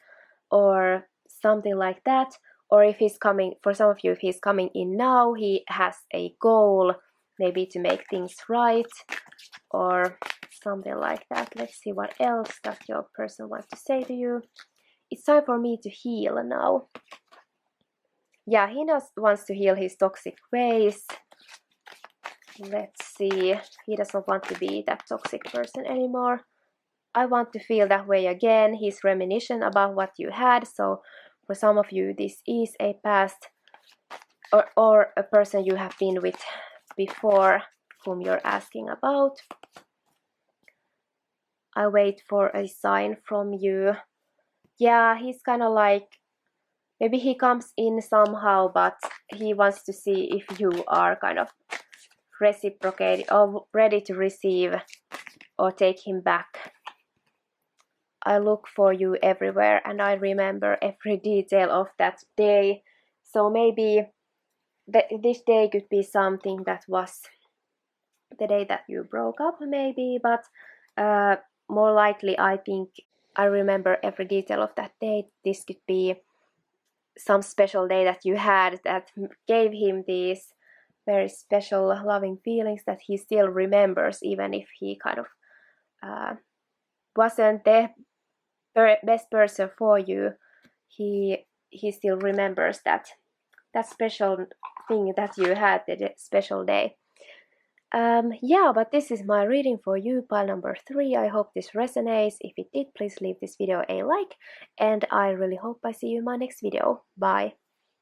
or something like that. Or if he's coming, for some of you, if he's coming in now, he has a goal maybe to make things right or something like that. Let's see what else does your person want to say to you. It's time for me to heal now. Yeah, he wants to heal his toxic ways. Let's see. He doesn't want to be that toxic person anymore. I want to feel that way again. He's reminiscent about what you had. So for some of you, this is a past or a person you have been with before. whom you're asking about. I wait for a sign from you. Yeah, he's kind of like, maybe he comes in somehow, but he wants to see if you are kind of reciprocating or ready to receive or take him back. I look for you everywhere and I remember every detail of that day. So maybe this day could be something that was the day that you broke up, maybe, but more likely I think I remember every detail of that day. This could be some special day that you had that gave him these very special loving feelings that he still remembers, even if he kind of wasn't the best person for you. He still remembers that special thing that you had, the special day. Yeah, but this is my reading for you, pile number 3. I hope this resonates. If it did, please leave this video a like, and I really hope I see you in my next video. Bye!